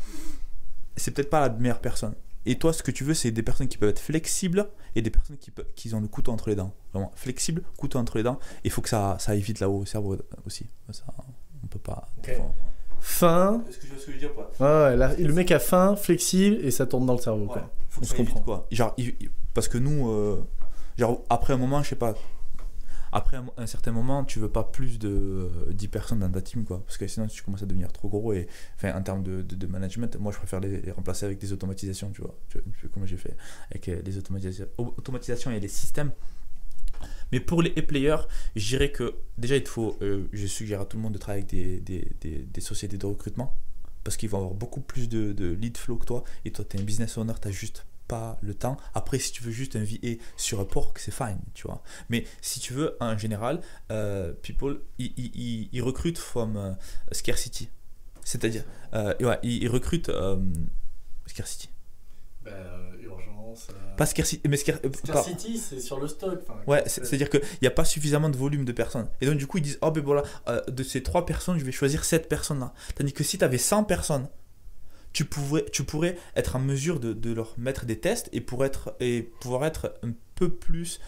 c'est peut-être pas la meilleure personne. Et toi, ce que tu veux, c'est des personnes qui peuvent être flexibles et des personnes qui ont le couteau entre les dents. Vraiment, flexible, couteau entre les dents. Il faut que ça aille vite là-haut au cerveau aussi. Ça, on peut pas. Okay. Fin. Est-ce que je veux dire quoi? Ouais, là, le mec a faim, flexible et ça tourne dans le cerveau. Ouais, faut que ça aille vite, quoi. Genre, parce que nous, après un moment, je sais pas. Après un certain moment, tu veux pas plus de 10 personnes dans ta team, quoi, parce que sinon tu commences à devenir trop gros. Et enfin, en termes de management, moi je préfère les remplacer avec des automatisations, tu vois comment j'ai fait avec les automatisations et les systèmes. Mais pour les players, je dirais que déjà je suggère à tout le monde de travailler avec des sociétés de recrutement, parce qu'ils vont avoir beaucoup plus de lead flow que toi, et toi tu es un business owner, tu as juste pas le temps. Après, si tu veux juste un VA sur Upwork, c'est fine, tu vois. Mais si tu veux, en général, people, ils recrutent from scarcity. C'est-à-dire, ils recrutent scarcity. Urgence. Pas scarcity, mais scarcity, c'est sur le stock. Ouais, c'est-à-dire qu'il n'y a pas suffisamment de volume de personnes. Et donc, du coup, ils disent, oh ben voilà, de ces 3 personnes, je vais choisir cette personne-là. Tandis que si tu avais 100 personnes, tu pourrais être en mesure de leur mettre des tests et pouvoir être un peu plus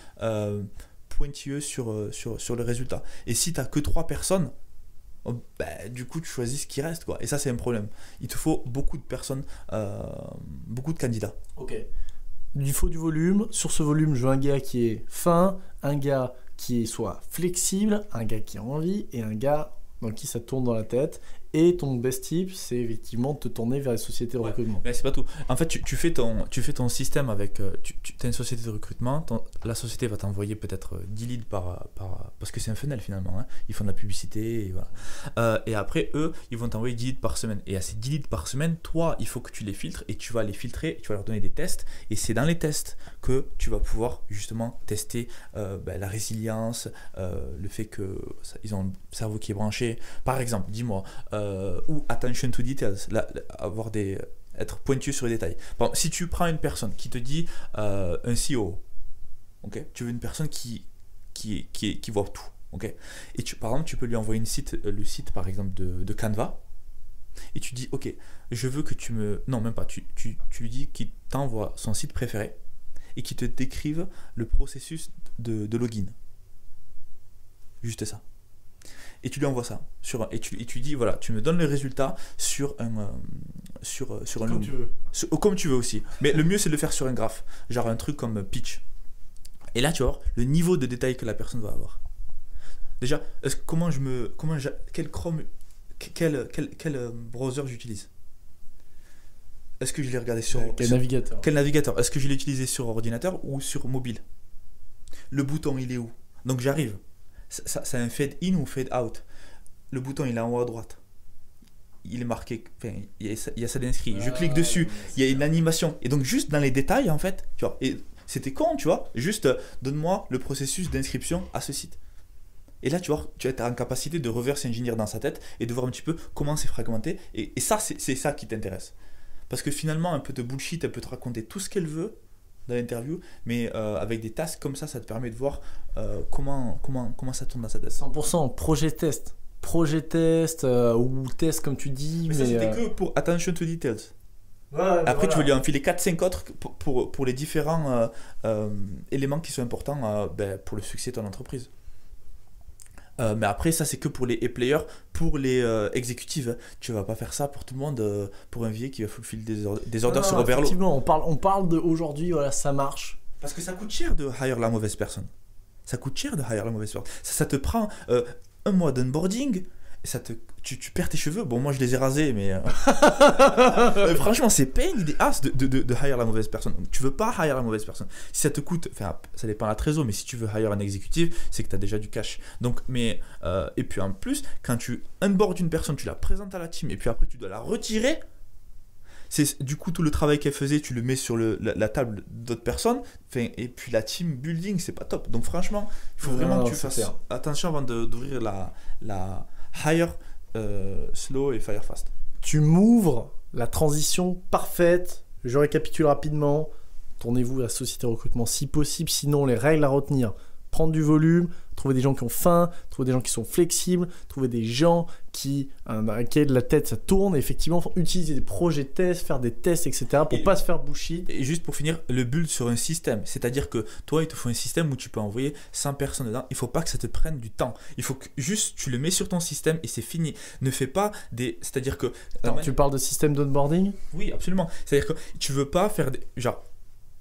pointilleux sur le résultat. Et si tu n'as que 3 personnes, du coup, tu choisis ce qui reste, quoi. Et ça, c'est un problème. Il te faut beaucoup de personnes, beaucoup de candidats. Ok. Il faut du volume. Sur ce volume, je veux un gars qui est fin, un gars qui soit flexible, un gars qui a envie et un gars dans qui ça tourne dans la tête. Et ton best tip, c'est effectivement de te tourner vers les sociétés de recrutement. Mais c'est pas tout. En fait, tu fais ton système avec... Tu as une société de recrutement, la société va t'envoyer peut-être 10 leads parce que c'est un funnel finalement. Hein. Ils font de la publicité et voilà. Et après, eux, ils vont t'envoyer 10 leads par semaine. Et à ces 10 leads par semaine, toi, il faut que tu les filtres et tu vas les filtrer, tu vas leur donner des tests. Et c'est dans les tests que tu vas pouvoir justement tester la résilience, le fait qu'ils ont un cerveau qui est branché. Par exemple, dis-moi... ou attention to details, être pointu sur les détails. Bon, si tu prends une personne qui te dit un CEO, okay, tu veux une personne qui voit tout, okay, et par exemple tu peux lui envoyer le site par exemple de Canva, et tu dis, ok, je veux que tu me... Non, même pas, tu lui dis qu'il t'envoie son site préféré et qu'il te décrive le processus de login. Juste ça. Et tu lui envoies ça. Et tu dis, voilà, tu me donnes le résultat sur un Comme loom. tu veux. Comme tu veux aussi. Mais le mieux, c'est de le faire sur un graphe. Genre un truc comme Pitch. Et là, tu vas voir le niveau de détail que la personne va avoir. Déjà, quel Chrome, quel browser j'utilise? Est-ce que je l'ai regardé sur... Quel navigateur? Quel navigateur? Est-ce que je l'ai utilisé sur ordinateur ou sur mobile? Le bouton, il est où? Donc j'arrive. C'est un fade in ou fade out? Le bouton, il est en haut à droite. Il est marqué, enfin, il y a ça d'inscrit. Je clique dessus, il y a une animation. Et donc juste dans les détails, en fait, tu vois, et c'était con, tu vois, juste donne-moi le processus d'inscription à ce site. Et là, tu vois, tu es en capacité de reverse engineer dans sa tête et de voir un petit peu comment c'est fragmenté. Et ça, c'est ça qui t'intéresse. Parce que finalement, un peu de bullshit, elle peut te raconter tout ce qu'elle veut dans l'interview, mais avec des tasks comme ça te permet de voir comment ça tourne dans sa tête. 100% projet test. Projet test ou test comme tu dis. Mais ça, c'était que pour attention to details. Ouais, Après, voilà. tu veux lui enfiler 4-5 autres pour les différents éléments qui sont importants pour le succès de ton entreprise. Mais après, ça, c'est que pour les players, pour les exécutives. Tu vas pas faire ça pour tout le monde, pour un VA qui va fulfill des ordres sur Overload. Effectivement, on parle de aujourd'hui, voilà, ça marche. Parce que ça coûte cher de hire la mauvaise personne. Ça coûte cher de hire la mauvaise personne. Ça te prend un mois d'onboarding. Tu perds tes cheveux. Bon, moi je les ai rasés, mais franchement, c'est pain des as de hire la mauvaise personne. Donc, tu veux pas hire la mauvaise personne. Si ça te coûte, enfin, ça dépend de la trésor, mais si tu veux hire un exécutif, c'est que tu as déjà du cash. Donc, et puis en plus, quand tu onboardes une personne, tu la présentes à la team, et puis après tu dois la retirer. C'est du coup tout le travail qu'elle faisait, tu le mets sur la table d'autres personnes. Enfin, et puis la team building, c'est pas top. Donc franchement, il faut vraiment que tu fasses attention avant d'ouvrir la hire slow et fire fast. Tu m'ouvres la transition parfaite. Je récapitule rapidement. Tournez-vous à la société de recrutement si possible. Sinon, les règles à retenir: prendre du volume, trouver des gens qui ont faim, trouver des gens qui sont flexibles, trouver des gens dans lesquels la tête ça tourne, et effectivement utiliser des projets tests, faire des tests, etc. pour pas se faire bullshit. Et juste pour finir, le build sur un système, c'est-à-dire que toi il te faut un système où tu peux envoyer 100 personnes dedans. Il faut pas que ça te prenne du temps, il faut que juste tu le mets sur ton système et c'est fini. Ne fais pas c'est-à-dire que... Attends, tu parles de système d'onboarding? Oui, absolument. C'est-à-dire que tu veux pas faire genre,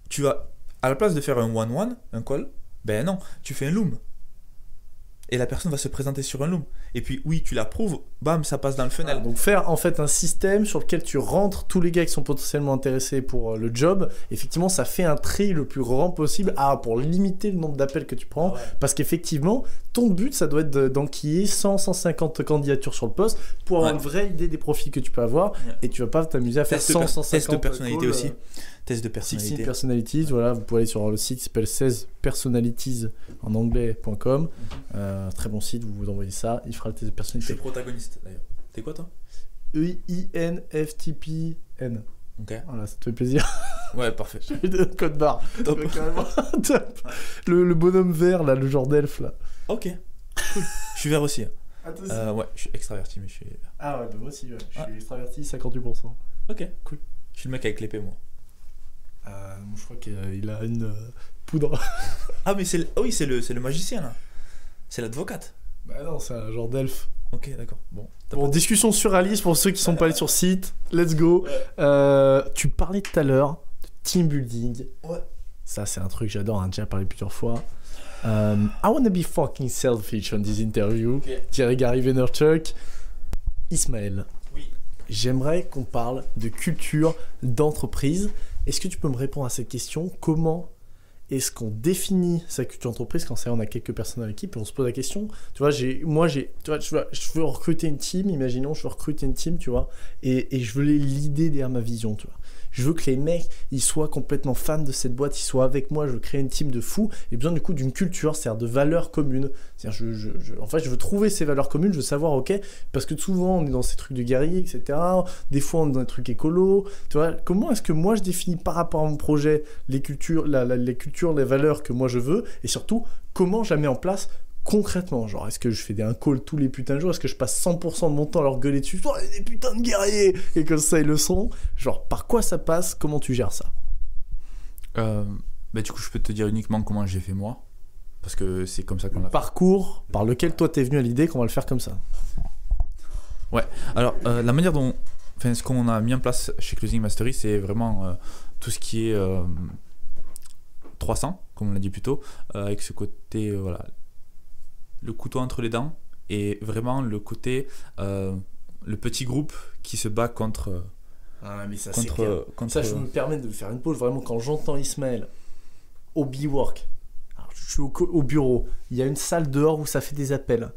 tu vas, à la place de faire un one-one, un call, ben non, tu fais un loom. Et la personne va se présenter sur un loom. Et puis oui, tu l'approuves, bam, ça passe dans le funnel. Donc faire en fait un système sur lequel tu rentres tous les gars qui sont potentiellement intéressés pour le job. Effectivement, ça fait un tri le plus grand possible pour limiter le nombre d'appels que tu prends. Ouais. Parce qu'effectivement, ton but, ça doit être d'enquiller 100-150 candidatures sur le poste pour avoir une vraie idée des profils que tu peux avoir. Ouais. Et tu vas pas t'amuser à faire 100-150 tests de personnalité aussi. Test de personnalité. 16 Personalities, voilà, vous pouvez aller sur le site qui s'appelle 16 Personalities en anglais.com. Très bon site, vous vous envoyez ça, il fera le test de personnalité. Je suis protagoniste d'ailleurs. T'es quoi toi? EINFTPN. Ok. Voilà, ça te fait plaisir. Ouais, parfait. Code barre. Top. Top. Le bonhomme vert, là, le genre d'elfe, là. Ok. Cool. Je suis vert aussi. Ah, toi aussi ouais, je suis extraverti, mais je suis vert. Ah ouais, bah moi aussi, ouais. Je suis extraverti, 58%. Ok, cool. Je suis le mec avec l'épée, moi. Je crois qu'il a une poudre. Ah, mais c'est le magicien, là. C'est l'advocate. Bah non, c'est un genre d'elfe. Ok, d'accord. Bon, discussion sur Alice pour ceux qui sont pas allés sur site. Let's go. Ouais. Tu parlais tout à l'heure de team building. Ouais. Ça, c'est un truc que j'adore, on en a déjà parlé plusieurs fois. I wanna be fucking selfish on this interview. Okay. Thierry Gary Vaynerchuk. Ismaël. Oui. J'aimerais qu'on parle de culture d'entreprise. Est-ce que tu peux me répondre à cette question? Comment est-ce qu'on définit sa culture d'entreprise quand on a quelques personnes dans l'équipe et on se pose la question? Tu vois, je veux recruter une team, imaginons, je veux recruter une team, tu vois, et je veux l'idée derrière ma vision, tu vois. Je veux que les mecs, ils soient complètement fans de cette boîte, ils soient avec moi, je veux créer une team de fous, et besoin du coup d'une culture, c'est-à-dire de valeurs communes. C'est-à-dire, en fait, je veux trouver ces valeurs communes, je veux savoir, ok, parce que souvent, on est dans ces trucs de guerrier, etc. Des fois, on est dans des trucs écolos. Tu vois, comment est-ce que moi, je définis par rapport à mon projet les cultures, les valeurs que moi je veux, et surtout, comment je la mets en place concrètement, genre, est-ce que je fais un call tous les putains de jours? Est-ce que je passe 100% de mon temps à leur gueuler dessus? Oh, des putains de guerriers! Et comme ça, ils le sont. Genre, par quoi ça passe? Comment tu gères ça? Du coup, je peux te dire uniquement comment j'ai fait moi. Parce que c'est comme ça qu'on l'a fait. Parcours par lequel toi t'es venu à l'idée qu'on va le faire comme ça. Ouais, alors la manière dont. Enfin, ce qu'on a mis en place chez Closing Mastery, c'est vraiment tout ce qui est 300, comme on l'a dit plus tôt, avec ce côté, voilà, le couteau entre les dents, et vraiment le côté, le petit groupe qui se bat contre. Mais ça, contre. Ça, je me permets de faire une pause. Vraiment, quand j'entends Ismaël au B-Work, alors, je suis au bureau, il y a une salle dehors où ça fait des appels.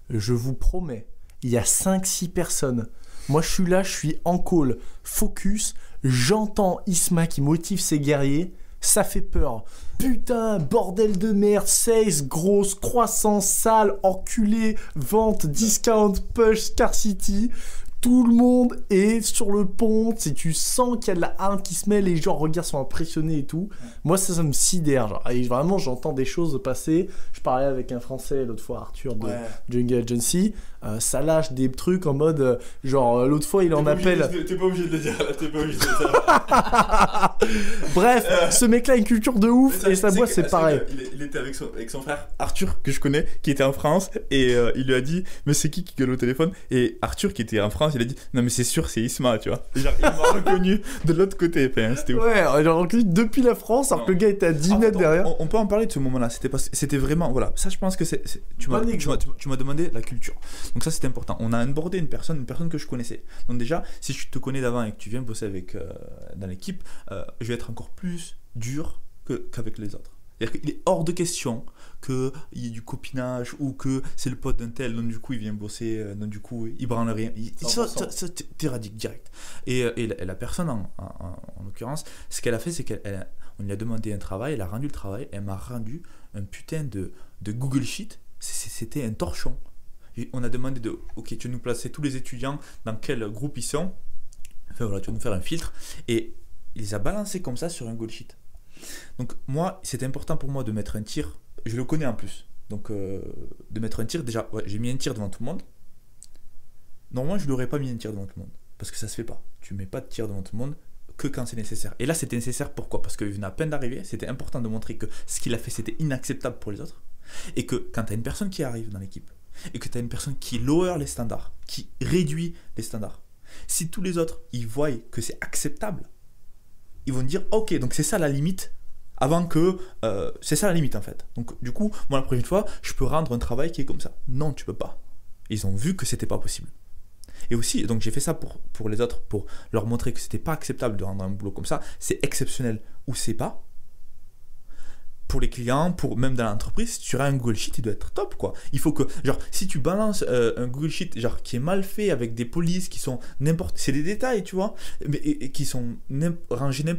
Je vous promets, il y a 5-6 personnes. Moi, je suis là, je suis en call, focus, j'entends Isma qui motive ses guerriers, ça fait peur. Putain, bordel de merde, sales, grosse, croissance, sale, enculé, vente, discount, push, scarcity. Tout le monde est sur le pont, tu sens qu'il y a de la hargne qui se met, les gens regards sont impressionnés et tout. Moi, ça me sidère. Genre. Et vraiment, j'entends des choses passer. Je parlais avec un Français l'autre fois, Arthur de Jungle Agency. Ça lâche des trucs en mode, genre, l'autre fois, il en appelle. T'es pas obligé de le dire, là, t'es pas obligé de le dire. Bref, ce mec-là a une culture de ouf et sa boîte, c'est pareil. Il était avec son frère Arthur, que je connais, qui était en France, et il lui a dit, mais c'est qui gueule au téléphone? Et Arthur, qui était en France, il a dit, non mais c'est sûr, c'est Isma, tu vois. Genre, il m'a reconnu de l'autre côté, enfin, c'était ouf. Ouais, il a reconnu depuis la France, alors que le gars était à 10 mètres derrière. On peut en parler de ce moment-là, c'était vraiment, voilà, ça je pense que tu m'as demandé la culture. Donc ça c'était important. On a abordé une personne que je connaissais. Donc déjà, si je te connais d'avant et que tu viens bosser avec, dans l'équipe, je vais être encore plus dur qu'avec les autres. C'est-à-dire qu'il est hors de question qu'il y ait du copinage ou que c'est le pote d'un tel, donc du coup il vient bosser, donc du coup il branle rien. Ça t'éradique direct. Et la personne, en l'occurrence, ce qu'elle a fait, c'est qu'on lui a demandé un travail, elle a rendu le travail, elle m'a rendu un putain de Google Sheet. C'était un torchon. Et on a demandé ok, tu vas nous placer tous les étudiants dans quel groupe ils sont. Enfin voilà, tu vas nous faire un filtre. Et il les a balancés comme ça sur un Google Sheet. Donc moi, c'était important pour moi de mettre un tir. Je le connais en plus. Donc de mettre un tir, déjà, ouais, j'ai mis un tir devant tout le monde. Normalement, je ne l'aurais pas mis un tir devant tout le monde. Parce que ça se fait pas. Tu mets pas de tir devant tout le monde que quand c'est nécessaire. Et là, c'était nécessaire, pourquoi? Parce qu'il venait à peine d'arriver. C'était important de montrer que ce qu'il a fait, c'était inacceptable pour les autres. Et que quand tu as une personne qui arrive dans l'équipe, et que tu as une personne qui lower les standards, qui réduit les standards, si tous les autres, ils voient que c'est acceptable, ils vont dire, ok, donc c'est ça la limite, avant que... c'est ça la limite, en fait. Donc, du coup, moi, la prochaine fois, je peux rendre un travail qui est comme ça. Non, tu peux pas. Ils ont vu que c'était pas possible. Et aussi, donc j'ai fait ça pour les autres, pour leur montrer que c'était pas acceptable de rendre un boulot comme ça. C'est exceptionnel ou c'est pas. Pour les clients, pour même dans l'entreprise, si tu as un Google Sheet, il doit être top, quoi. Il faut que, genre, si tu balances un Google Sheet, genre, qui est mal fait, avec des polices qui sont n'importe... C'est des détails, tu vois, mais, et qui sont rangés de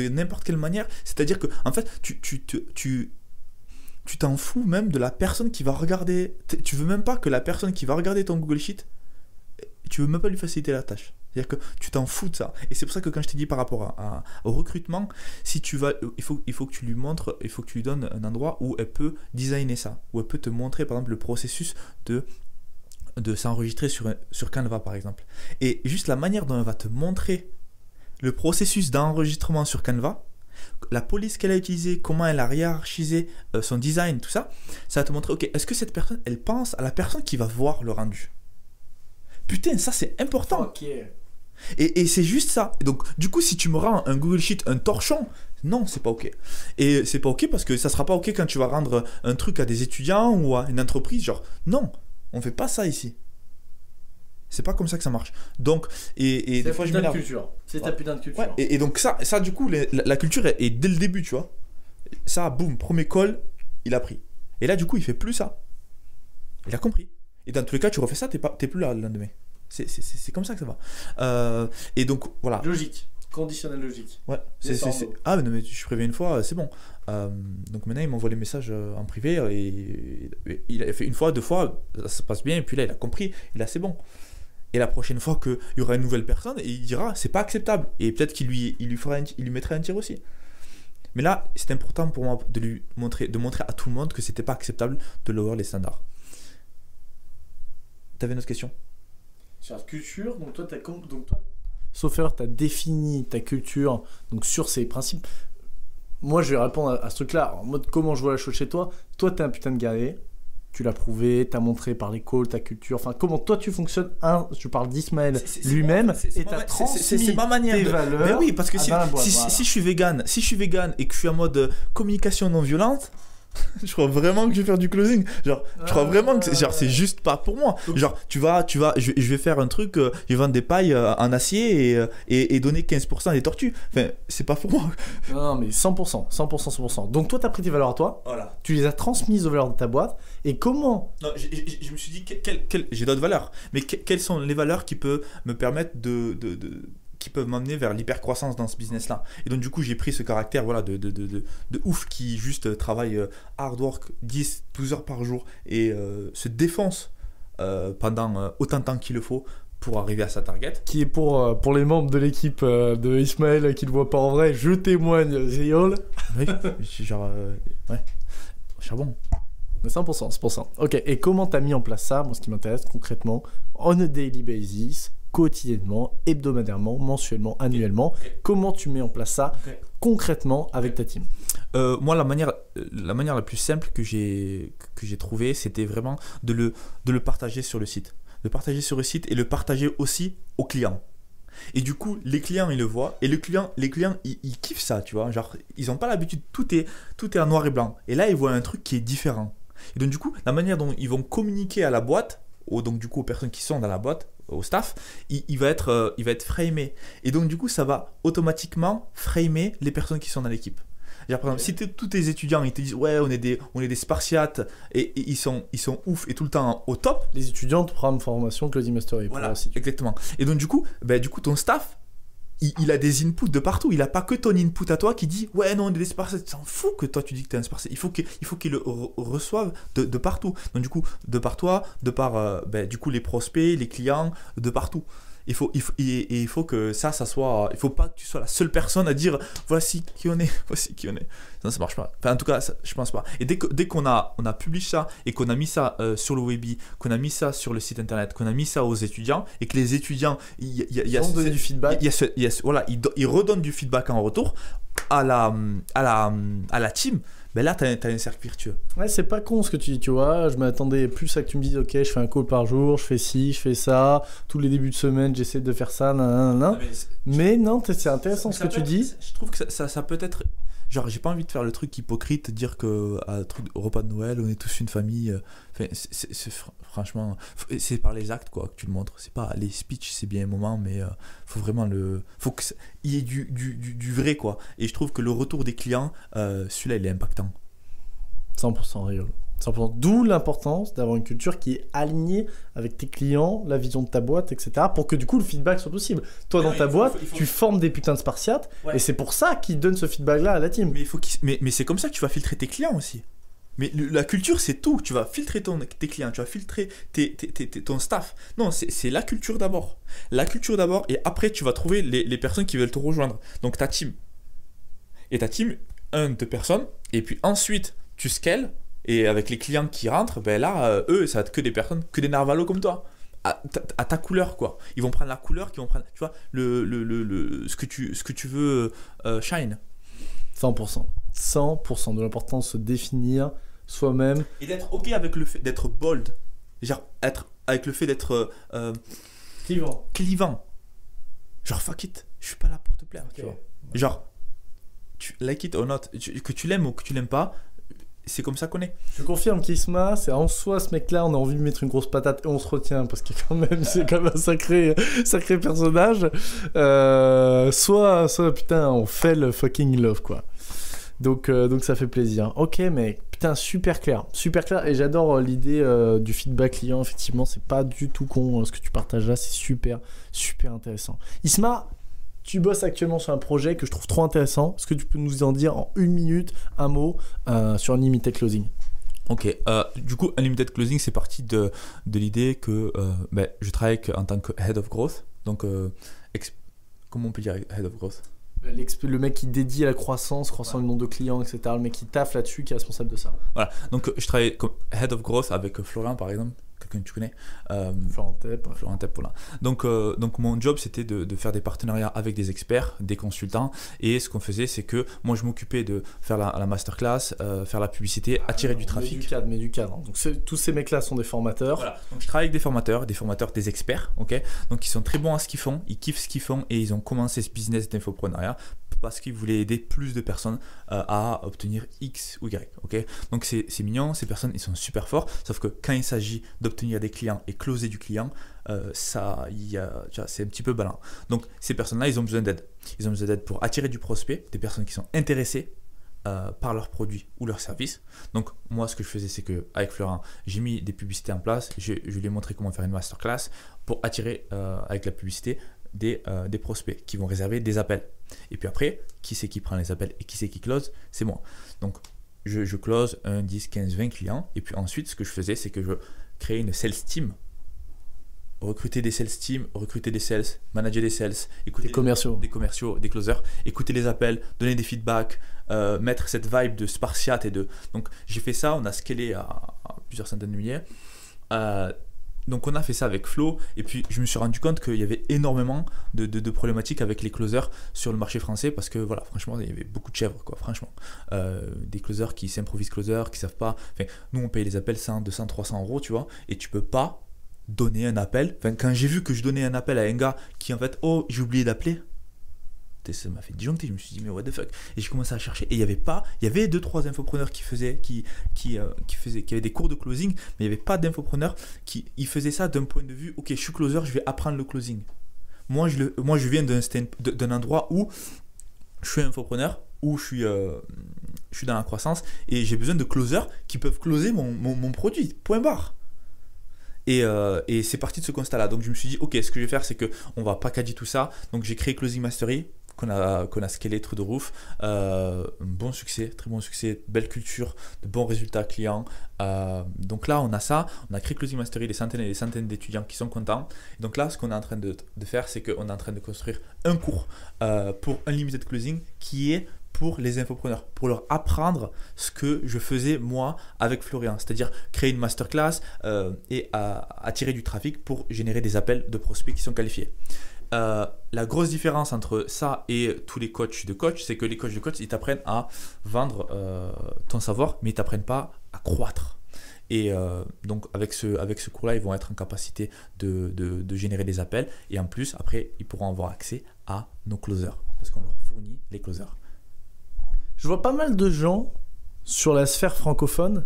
n'importe quelle manière. C'est-à-dire que, en fait, tu t'en fous même de la personne qui va regarder... Tu veux même pas que la personne qui va regarder ton Google Sheet, tu veux même pas lui faciliter la tâche. C'est-à-dire que tu t'en fous de ça. Et c'est pour ça que quand je t'ai dit par rapport au recrutement, si tu vas, il faut que tu lui montres, il faut que tu lui donnes un endroit où elle peut designer ça, où elle peut te montrer par exemple le processus de s'enregistrer sur Canva par exemple. Et juste la manière dont elle va te montrer le processus d'enregistrement sur Canva, la police qu'elle a utilisée, comment elle a hiérarchisé son design, tout ça, ça va te montrer, ok, est-ce que cette personne, elle pense à la personne qui va voir le rendu? Putain, ça c'est important. Ok. Et c'est juste ça. Donc, du coup, si tu me rends un Google Sheet, un torchon, non, c'est pas ok. Et c'est pas ok parce que ça sera pas ok quand tu vas rendre un truc à des étudiants ou à une entreprise. Genre, non, on fait pas ça ici. C'est pas comme ça que ça marche. Donc, et des fois, je m'énerve. C'est ta putain de culture. Ouais, et donc, ça du coup, la culture est dès le début, tu vois. Ça, boum, premier call, il a pris. Et là, du coup, il fait plus ça. Il a compris. Et dans tous les cas, tu refais ça, t'es plus là le lendemain. C'est comme ça que ça va. Et donc, voilà. Logique. Conditionnel logique. Ouais. Ah, mais non, mais je préviens une fois, c'est bon. Donc maintenant, il m'envoie les messages en privé. Et il a fait une fois, deux fois, ça se passe bien. Et puis là, il a compris. Et là, c'est bon. Et la prochaine fois qu'il y aura une nouvelle personne, et il dira, c'est pas acceptable. Et peut-être qu'il lui mettra un tir aussi. Mais là, c'est important pour moi de montrer à tout le monde que c'était pas acceptable de lower les standards. T'avais une autre question? Sur la culture, donc toi, sauf erreur, tu as défini ta culture donc sur ces principes. Moi, je vais répondre à ce truc-là en mode comment je vois la chose chez toi. Toi, t'es un putain de guerrier. Tu l'as prouvé, t'as montré par les calls, ta culture. Enfin, comment toi tu fonctionnes. Je parle d'Ismaël lui-même et t'as transmis c'est ma manière tes de... valeurs. Mais oui, parce que si voilà. je suis vegan, et que je suis en mode communication non violente, je crois vraiment que je vais faire du closing. Genre, je crois vraiment que c'est juste pas pour moi. Genre, je vais faire un truc, je vais vendre des pailles en acier et donner 15% à des tortues. Enfin, c'est pas pour moi. Non, mais 100%. Donc toi, t'as pris tes valeurs à toi, Voilà. tu les as transmises aux valeurs de ta boîte, et comment... Non, je me suis dit, j'ai d'autres valeurs, mais quelles sont les valeurs qui peuvent me permettre qui peuvent m'amener vers l'hypercroissance dans ce business-là. Et donc, du coup, j'ai pris ce caractère voilà, de ouf qui juste travaille hard work 10, 12 heures par jour et se défonce pendant autant de temps qu'il le faut pour arriver à sa target. Qui est pour les membres de l'équipe de Ismaël qui ne le voient pas en vrai, je témoigne, Zéol. Oui, genre, ouais, charbon. 100%, c'est pour ça. Ok, et comment t'as mis en place ça? Moi, ce qui m'intéresse concrètement, on a daily basis, quotidiennement, hebdomadairement, mensuellement, annuellement. Comment tu mets en place ça concrètement avec ta team? Moi, la manière la plus simple que j'ai trouvée, c'était vraiment de le partager sur le site. Le partager sur le site et le partager aussi aux clients. Et du coup, les clients, ils le voient. Et les clients ils kiffent ça, tu vois. Genre, ils n'ont pas l'habitude, tout est en noir et blanc. Et là, ils voient un truc qui est différent. Et donc, du coup, la manière dont ils vont communiquer à la boîte, donc du coup aux personnes qui sont dans la boîte, au staff, il va être framé. Et donc du coup, ça va automatiquement framer les personnes qui sont dans l'équipe. Par exemple, si tous tes étudiants ils te disent ouais, on est des Spartiates et ils sont ouf et tout le temps au top. Les étudiants de programme formation Closing Mastery. Voilà, exactement. Et donc du coup, ton staff, il a des inputs de partout. Il n'a pas que ton input à toi qui dit ouais, non, on est des Spartiates. Tu s'en fous que toi tu dis que tu es un Spartiate. Il faut qu'il le reçoive de partout. Donc du coup, de par toi, de par du coup les prospects, les clients, de partout. Il faut que ça soit... Il ne faut pas que tu sois la seule personne à dire voici qui on est. Non, ça marche pas. Enfin, en tout cas, je pense pas. Et dès qu'on a publié ça et qu'on a mis ça sur le Webi, qu'on a mis ça sur le site internet, qu'on a mis ça aux étudiants et que les étudiants... Ils ont donné du feedback. Voilà, ils redonnent du feedback en retour à la team. Ben là, t'as un cercle vertueux. Ouais, c'est pas con ce que tu dis, tu vois. Je m'attendais plus à que tu me dises, ok, je fais un call par jour, je fais ci, je fais ça. Tous les débuts de semaine, j'essaie de faire ça, nanana. Mais non, c'est intéressant ce que tu dis. Je trouve que ça peut être... Genre, j'ai pas envie de faire le truc hypocrite, dire que au repas de Noël, on est tous une famille. Enfin, franchement, c'est par les actes quoi que tu le montres. C'est pas les speeches, c'est bien un moment, mais faut vraiment faut qu'il y ait du vrai quoi. Et je trouve que le retour des clients, celui-là, il est impactant. 100% rigolo. 100%. D'où l'importance d'avoir une culture qui est alignée avec tes clients, la vision de ta boîte, etc. Pour que du coup le feedback soit possible. Toi, dans ta boîte, tu formes des putains de Spartiates, et c'est pour ça qu'ils donnent ce feedback-là à la team. Mais c'est comme ça que tu vas filtrer tes clients aussi. Mais la culture, c'est tout. Tu vas filtrer tes clients, tu vas filtrer ton staff. Non, c'est la culture d'abord. La culture d'abord, et après, tu vas trouver les personnes qui veulent te rejoindre. Donc, ta team. Et ta team, 2 personnes. Et puis ensuite, tu scales. Et avec les clients qui rentrent, ben là, eux, ça va être que des personnes, que des narvalos comme toi. À ta couleur, quoi. Ils vont prendre la couleur, qui vont prendre, tu vois, ce que tu veux shine. 100%. 100% de l'importance de se définir soi-même. Et d'être OK avec le fait d'être bold. Genre, être avec le fait d'être clivant. Genre, fuck it. Je suis pas là pour te plaire, okay. Tu vois. Genre, like it or not. Que tu l'aimes ou que tu l'aimes pas, c'est comme ça qu'on est. Je confirme qu'Isma, c'est en soi ce mec-là, on a envie de mettre une grosse patate et on se retient parce que quand même, c'est quand même un sacré personnage. Soit putain, on fait le fucking love quoi. Donc ça fait plaisir. Ok mec, putain super clair et j'adore l'idée du feedback client. Effectivement, c'est pas du tout con ce que tu partages là, c'est super intéressant. Isma, tu bosses actuellement sur un projet que je trouve trop intéressant. Est-ce que tu peux nous en dire en 1 minute, un mot sur Unlimited Closing? Ok, du coup, Unlimited Closing, c'est parti de l'idée que je travaille en tant que Head of Growth. Donc, comment on peut dire Head of Growth? Le mec qui dédie à la croissance, croissant le nombre de clients, etc. Le mec qui taffe là-dessus, qui est responsable de ça. Voilà. Donc, je travaille comme Head of Growth avec Florian, par exemple. Quelqu'un que tu connais. Florent Tepp. Florent Tepp, voilà. Donc mon job, c'était de faire des partenariats avec des experts, des consultants. Et ce qu'on faisait, c'est que moi, je m'occupais de faire la masterclass, faire la publicité, attirer du trafic. Mais du cadre. Donc tous ces mecs-là sont des formateurs. Voilà. Donc je travaille avec des formateurs, des experts, ok. Donc ils sont très bons à ce qu'ils font, ils kiffent ce qu'ils font et ils ont commencé ce business d'infoprenariat parce qu'ils voulaient aider plus de personnes à obtenir X ou Y, ok. Donc c'est mignon, ces personnes, ils sont super forts, sauf que quand il s'agit d'obtenir des clients et closer du client, c'est un petit peu ballant. Donc ces personnes-là, ils ont besoin d'aide. Ils ont besoin d'aide pour attirer du prospect, des personnes qui sont intéressées par leurs produits ou leurs services. Donc moi, ce que je faisais, c'est que avec Florent, j'ai mis des publicités en place, je lui ai montré comment faire une masterclass pour attirer avec la publicité des prospects qui vont réserver des appels. Et puis après, qui c'est qui prend les appels et qui c'est qui close? C'est moi. Donc je close 1, 10, 15, 20 clients. Et puis ensuite, ce que je faisais, c'est que je créais une sales team. Recruter des sales teams, recruter des sales, manager des sales, écouter des commerciaux, des closers, écouter les appels, donner des feedbacks, mettre cette vibe de spartiate donc j'ai fait ça, on a scalé à plusieurs centaines de milliers. Donc on a fait ça avec Flo et puis je me suis rendu compte qu'il y avait énormément de problématiques avec les closers sur le marché français parce que voilà, franchement, il y avait beaucoup de chèvres, quoi, franchement. Des closers qui s'improvisent closers, qui savent pas. Enfin, nous on paye les appels 100, 200, 300 euros, tu vois, et tu peux pas donner un appel. Enfin, quand j'ai vu que je donnais un appel à un gars qui en fait, oh, j'ai oublié d'appeler, ça m'a fait disjoncter. Je me suis dit, mais what the fuck. Et j'ai commencé à chercher et il y avait 2-3 infopreneurs qui avaient des cours de closing, mais il n'y avait pas d'infopreneurs qui faisaient ça d'un point de vue, ok, je suis closer, je vais apprendre le closing. Moi je viens d'un endroit où je suis infopreneur, où je suis dans la croissance et j'ai besoin de closers qui peuvent closer mon produit, point barre. Et c'est parti de ce constat-là. Donc je me suis dit, ok, ce que je vais faire, c'est qu'on va packager tout ça. Donc j'ai créé Closing Mastery, qu'on a scalé through the roof. Bon succès, très bon succès, belle culture, de bons résultats clients. Donc là, on a créé Closing Mastery, des centaines et des centaines d'étudiants qui sont contents. Et donc là, ce qu'on est en train de faire, c'est qu'on est en train de construire un cours pour Unlimited Closing qui est pour les infopreneurs, pour leur apprendre ce que je faisais moi avec Florian, c'est-à-dire créer une masterclass et attirer du trafic pour générer des appels de prospects qui sont qualifiés. La grosse différence entre ça et tous les coachs de coach, c'est que les coachs de coach, ils t'apprennent à vendre ton savoir, mais ils t'apprennent pas à croître. Et donc avec ce cours-là, ils vont être en capacité de générer des appels et en plus, après, ils pourront avoir accès à nos closers parce qu'on leur fournit les closers. Je vois pas mal de gens sur la sphère francophone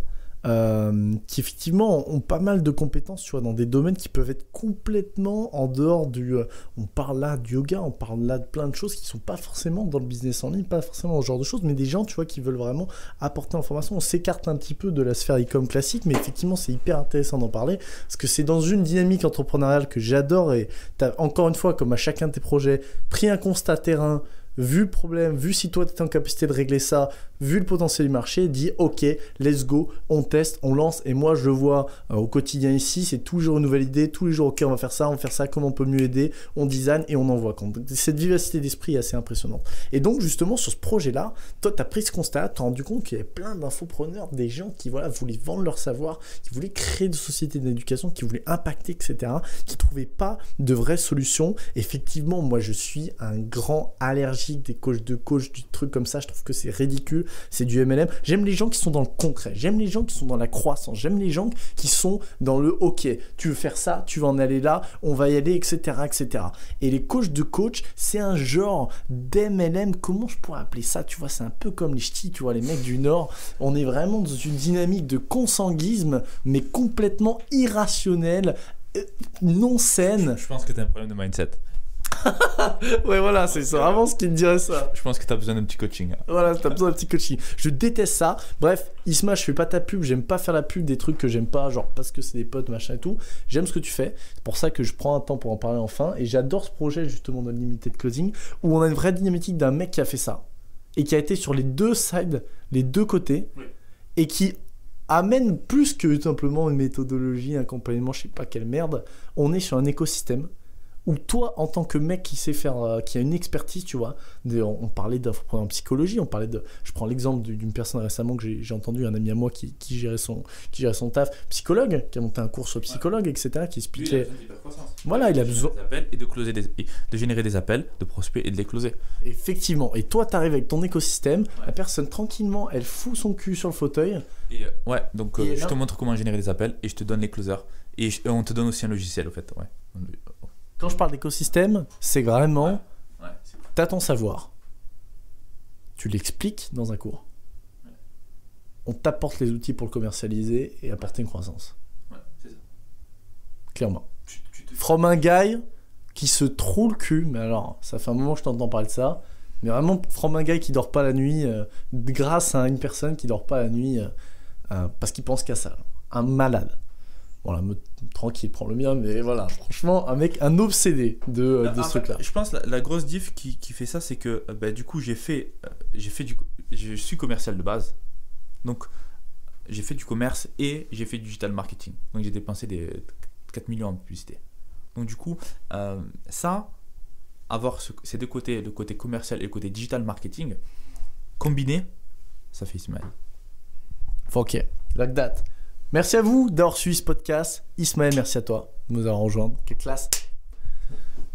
qui effectivement ont pas mal de compétences, tu vois, dans des domaines qui peuvent être complètement en dehors du... on parle là du yoga, on parle là de plein de choses qui sont pas forcément dans le business en ligne, pas forcément dans ce genre de choses, mais des gens, tu vois, qui veulent vraiment apporter l'information. On s'écarte un petit peu de la sphère e-com classique, mais effectivement, c'est hyper intéressant d'en parler, parce que c'est dans une dynamique entrepreneuriale que j'adore, et t'as encore une fois, comme à chacun de tes projets, pris un constat terrain, vu le problème, vu si toi tu es en capacité de régler ça, vu le potentiel du marché, dit ok, let's go, on teste, on lance. Et moi je le vois au quotidien ici, c'est toujours une nouvelle idée, tous les jours ok, on va faire ça, comment on peut mieux aider, on design et on envoie. Cette vivacité d'esprit est assez impressionnante. Et donc justement sur ce projet-là, toi tu as pris ce constat, tu as rendu compte qu'il y avait plein d'infopreneurs, des gens qui voulaient vendre leur savoir, qui voulaient créer des sociétés d'éducation, qui voulaient impacter, etc., qui ne trouvaient pas de vraies solutions. Effectivement, moi je suis un grand allergique des coachs de coach, du truc comme ça, je trouve que c'est ridicule, c'est du MLM. J'aime les gens qui sont dans le concret, j'aime les gens qui sont dans la croissance, j'aime les gens qui sont dans le ok, tu veux faire ça, tu vas en aller là, on va y aller, etc. etc. Et les coachs de coach, c'est un genre d'MLM, comment je pourrais appeler ça, tu vois, c'est un peu comme les ch'tis, tu vois, les mecs du Nord, on est vraiment dans une dynamique de consanguisme, mais complètement irrationnelle, non saine. Je pense que tu as un problème de mindset. Ouais, voilà, c'est vraiment ce qui me dirait ça. Je pense que tu as besoin d'un petit coaching. Voilà, tu as besoin d'un petit coaching. Je déteste ça. Bref, Isma, je fais pas ta pub, j'aime pas faire la pub des trucs que j'aime pas, genre parce que c'est des potes, machin et tout. J'aime ce que tu fais. C'est pour ça que je prends un temps pour en parler enfin. Et j'adore ce projet justement d'Unlimited Closing où on a une vraie dynamique d'un mec qui a fait ça et qui a été sur les deux sides, les deux côtés, oui, et qui amène plus que simplement une méthodologie, un accompagnement, je sais pas quelle merde. On est sur un écosystème Ou toi, en tant que mec qui sait faire, qui a une expertise, tu vois, on parlait d'apprendre en psychologie, je prends l'exemple d'une personne récemment que j'ai entendu, un ami à moi qui gérait son taf, psychologue, qui a monté un cours sur psychologue, etc., qui expliquait... Voilà, il a besoin d'appels et de générer des appels, de prospects et de les closer. Effectivement. Et toi, t'arrives avec ton écosystème, la personne, tranquillement, elle fout son cul sur le fauteuil. Et donc je te montre comment générer des appels et je te donne les closers. Et on te donne aussi un logiciel, au fait, ouais. Quand je parle d'écosystème, c'est vraiment... Ouais, c'est cool. T'as ton savoir. Tu l'expliques dans un cours. Ouais. On t'apporte les outils pour le commercialiser et apporter une croissance. Ouais, c'est ça. Clairement. From un guy qui se trouve le cul, mais alors, ça fait un moment que je t'entends parler de ça, mais vraiment, from un guy qui dort pas la nuit, grâce à une personne qui dort pas la nuit, parce qu'il pense qu'à ça. Un malade. Voilà, tranquille, prends le mien, mais voilà, franchement, un obsédé de ce truc-là. Je pense la grosse diff qui fait ça, c'est que du coup, je suis commercial de base, donc j'ai fait du commerce et j'ai fait du digital marketing. Donc j'ai dépensé des 4 millions en publicité. Donc du coup, avoir ces deux côtés, le côté commercial et le côté digital marketing, combiné, ça fait Ismaël. Ok, like that. Merci à vous d'avoir suivi ce podcast. Ismaël, merci à toi de nous avoir rejoints. Quelle classe.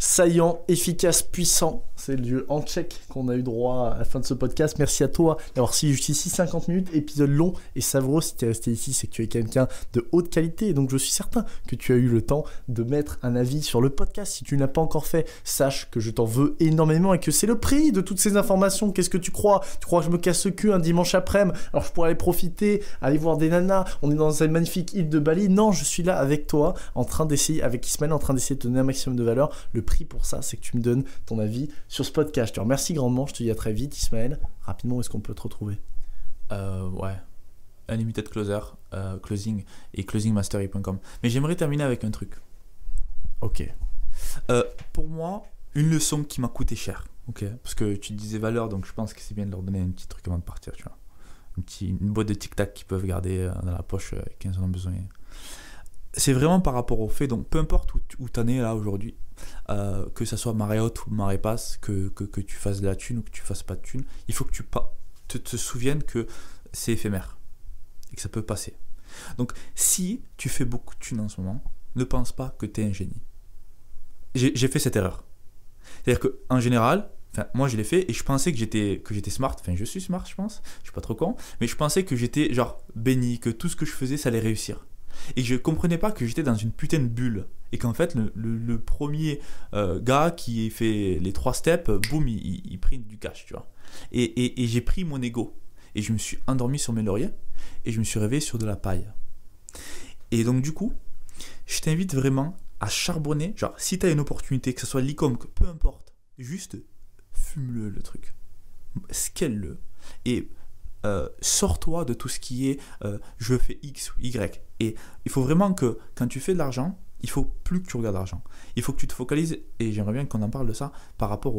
Saillant, efficace, puissant. C'est le handshake qu'on a eu droit à la fin de ce podcast. Merci à toi d'avoir suivi jusqu'ici 50 minutes. Épisode long et savoureux. Si tu es resté ici, c'est que tu es quelqu'un de haute qualité. Donc je suis certain que tu as eu le temps de mettre un avis sur le podcast. Si tu ne l'as pas encore fait, sache que je t'en veux énormément et que c'est le prix de toutes ces informations. Qu'est-ce que tu crois? Tu crois que je me casse le cul un dimanche après-midi? Alors je pourrais aller profiter, aller voir des nanas. On est dans cette magnifique île de Bali. Non, je suis là avec toi, en train d'essayer, avec Ismaël, en train d'essayer de te donner un maximum de valeur. Le prix pour ça, c'est que tu me donnes ton avis sur ce podcast. Je te remercie grandement, je te dis à très vite. Ismaël, rapidement, où est-ce qu'on peut te retrouver? Unlimited Closer, Closing et closingmastery.com. Mais j'aimerais terminer avec un truc. Ok. Pour moi, une leçon qui m'a coûté cher. Ok. Parce que tu disais valeur, donc je pense que c'est bien de leur donner un petit truc avant de partir, tu vois. Une boîte de tic-tac qu'ils peuvent garder dans la poche quand ils en ont besoin. C'est vraiment par rapport au fait, donc peu importe où tu en es là aujourd'hui, que ça soit Marriott ou Marépass, que tu fasses de la thune ou que tu fasses pas de thune, il faut que tu te souviennes que c'est éphémère et que ça peut passer. Donc si tu fais beaucoup de thunes en ce moment, ne pense pas que tu es un génie. J'ai fait cette erreur. C'est-à-dire qu'en général, moi je l'ai fait et je pensais que j'étais smart, je suis smart je pense, je suis pas trop con, mais je pensais que j'étais genre béni, que tout ce que je faisais ça allait réussir. Et je comprenais pas que j'étais dans une putain de bulle. Et qu'en fait, le premier gars qui fait les 3 steps, boum, il print du cash, tu vois. Et j'ai pris mon ego. Et je me suis endormi sur mes lauriers. Et je me suis réveillé sur de la paille. Et donc, du coup, je t'invite vraiment à charbonner. Genre, si tu as une opportunité, que ce soit l'e-com, peu importe, juste fume-le, le truc. Scale-le. Et sors-toi de tout ce qui est je fais X ou Y. Et il faut vraiment que quand tu fais de l'argent, il faut plus que tu regardes l'argent. Il faut que tu te focalises, et j'aimerais bien qu'on en parle de ça, par rapport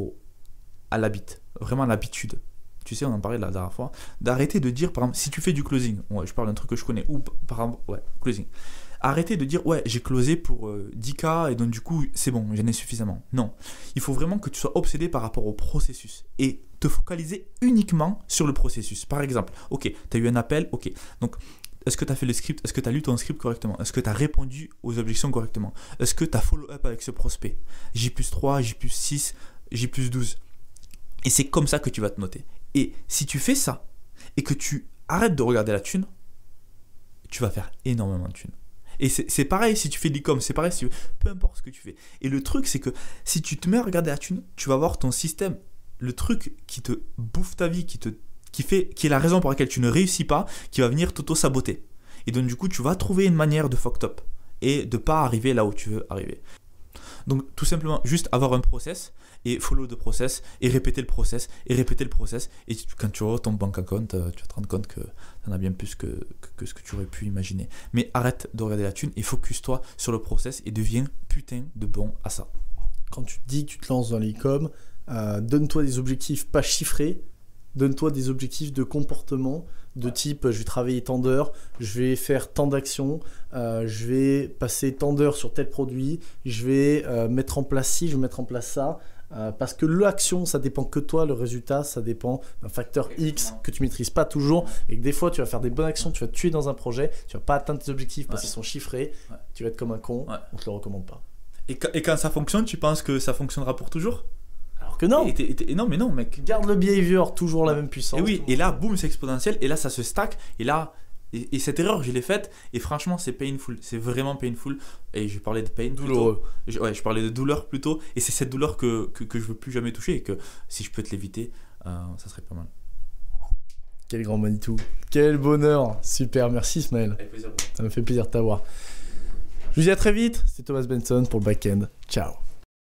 à l'habit, vraiment l'habitude. Tu sais, on en parlait la dernière fois, d'arrêter de dire, par exemple, si tu fais du closing, je parle d'un truc que je connais, ou par exemple, closing. Arrêtez de dire, j'ai closé pour 10K et donc du coup, c'est bon, j'en ai suffisamment. Non, il faut vraiment que tu sois obsédé par rapport au processus et te focaliser uniquement sur le processus. Par exemple, ok, tu as eu un appel, ok, donc est-ce que tu as fait le script? Est-ce que tu as lu ton script correctement? Est-ce que tu as répondu aux objections correctement? Est-ce que tu as follow-up avec ce prospect? J+3, J+6, J+12. Et c'est comme ça que tu vas te noter. Et si tu fais ça et que tu arrêtes de regarder la thune, tu vas faire énormément de thunes. Et c'est pareil si tu fais de l'e-com, c'est pareil peu importe ce que tu fais. Et le truc, c'est que si tu te mets à regarder la thune, tu vas voir ton système, le truc qui te bouffe ta vie, qui est la raison pour laquelle tu ne réussis pas, qui va venir t'auto-saboter. Et donc du coup, tu vas trouver une manière de fuck up et de pas arriver là où tu veux arriver. Donc tout simplement, juste avoir un process et follow the process et répéter le process et répéter le process. Et quand tu auras ton bank account, tu vas te rendre compte que tu en as bien plus que ce que tu aurais pu imaginer. Mais arrête de regarder la thune et focus-toi sur le process et deviens putain de bon à ça. Quand tu te dis que tu te lances dans l'e-com, donne-toi des objectifs pas chiffrés, Donne-toi des objectifs de comportement de type je vais travailler tant d'heures, je vais faire tant d'actions, je vais passer tant d'heures sur tel produit, je vais mettre en place ci, je vais mettre en place ça. Parce que l'action, ça dépend que de toi, le résultat, ça dépend d'un facteur X que tu maîtrises pas toujours et que des fois, tu vas faire des bonnes actions, tu vas te tuer dans un projet, tu vas pas atteindre tes objectifs parce qu'ils sont chiffrés, tu vas être comme un con, on te le recommande pas. Et quand ça fonctionne, tu penses que ça fonctionnera pour toujours? Alors que non. Non, mais non, mec. Garde le behavior, toujours la même puissance. Et oui, et là, boum, c'est exponentiel, et là, ça se stack, et là, et cette erreur, je l'ai faite, et franchement, c'est painful, c'est vraiment painful, et je parlais de pain. Douloureux. Je parlais de douleur plutôt, et c'est cette douleur que je veux plus jamais toucher, et que si je peux te l'éviter, ça serait pas mal. Quel grand Manitou, quel bonheur, super, merci Ismaël. Avec plaisir. Ça me fait plaisir de t'avoir. Je vous dis à très vite, c'est Thomas Benson pour le Backend, ciao.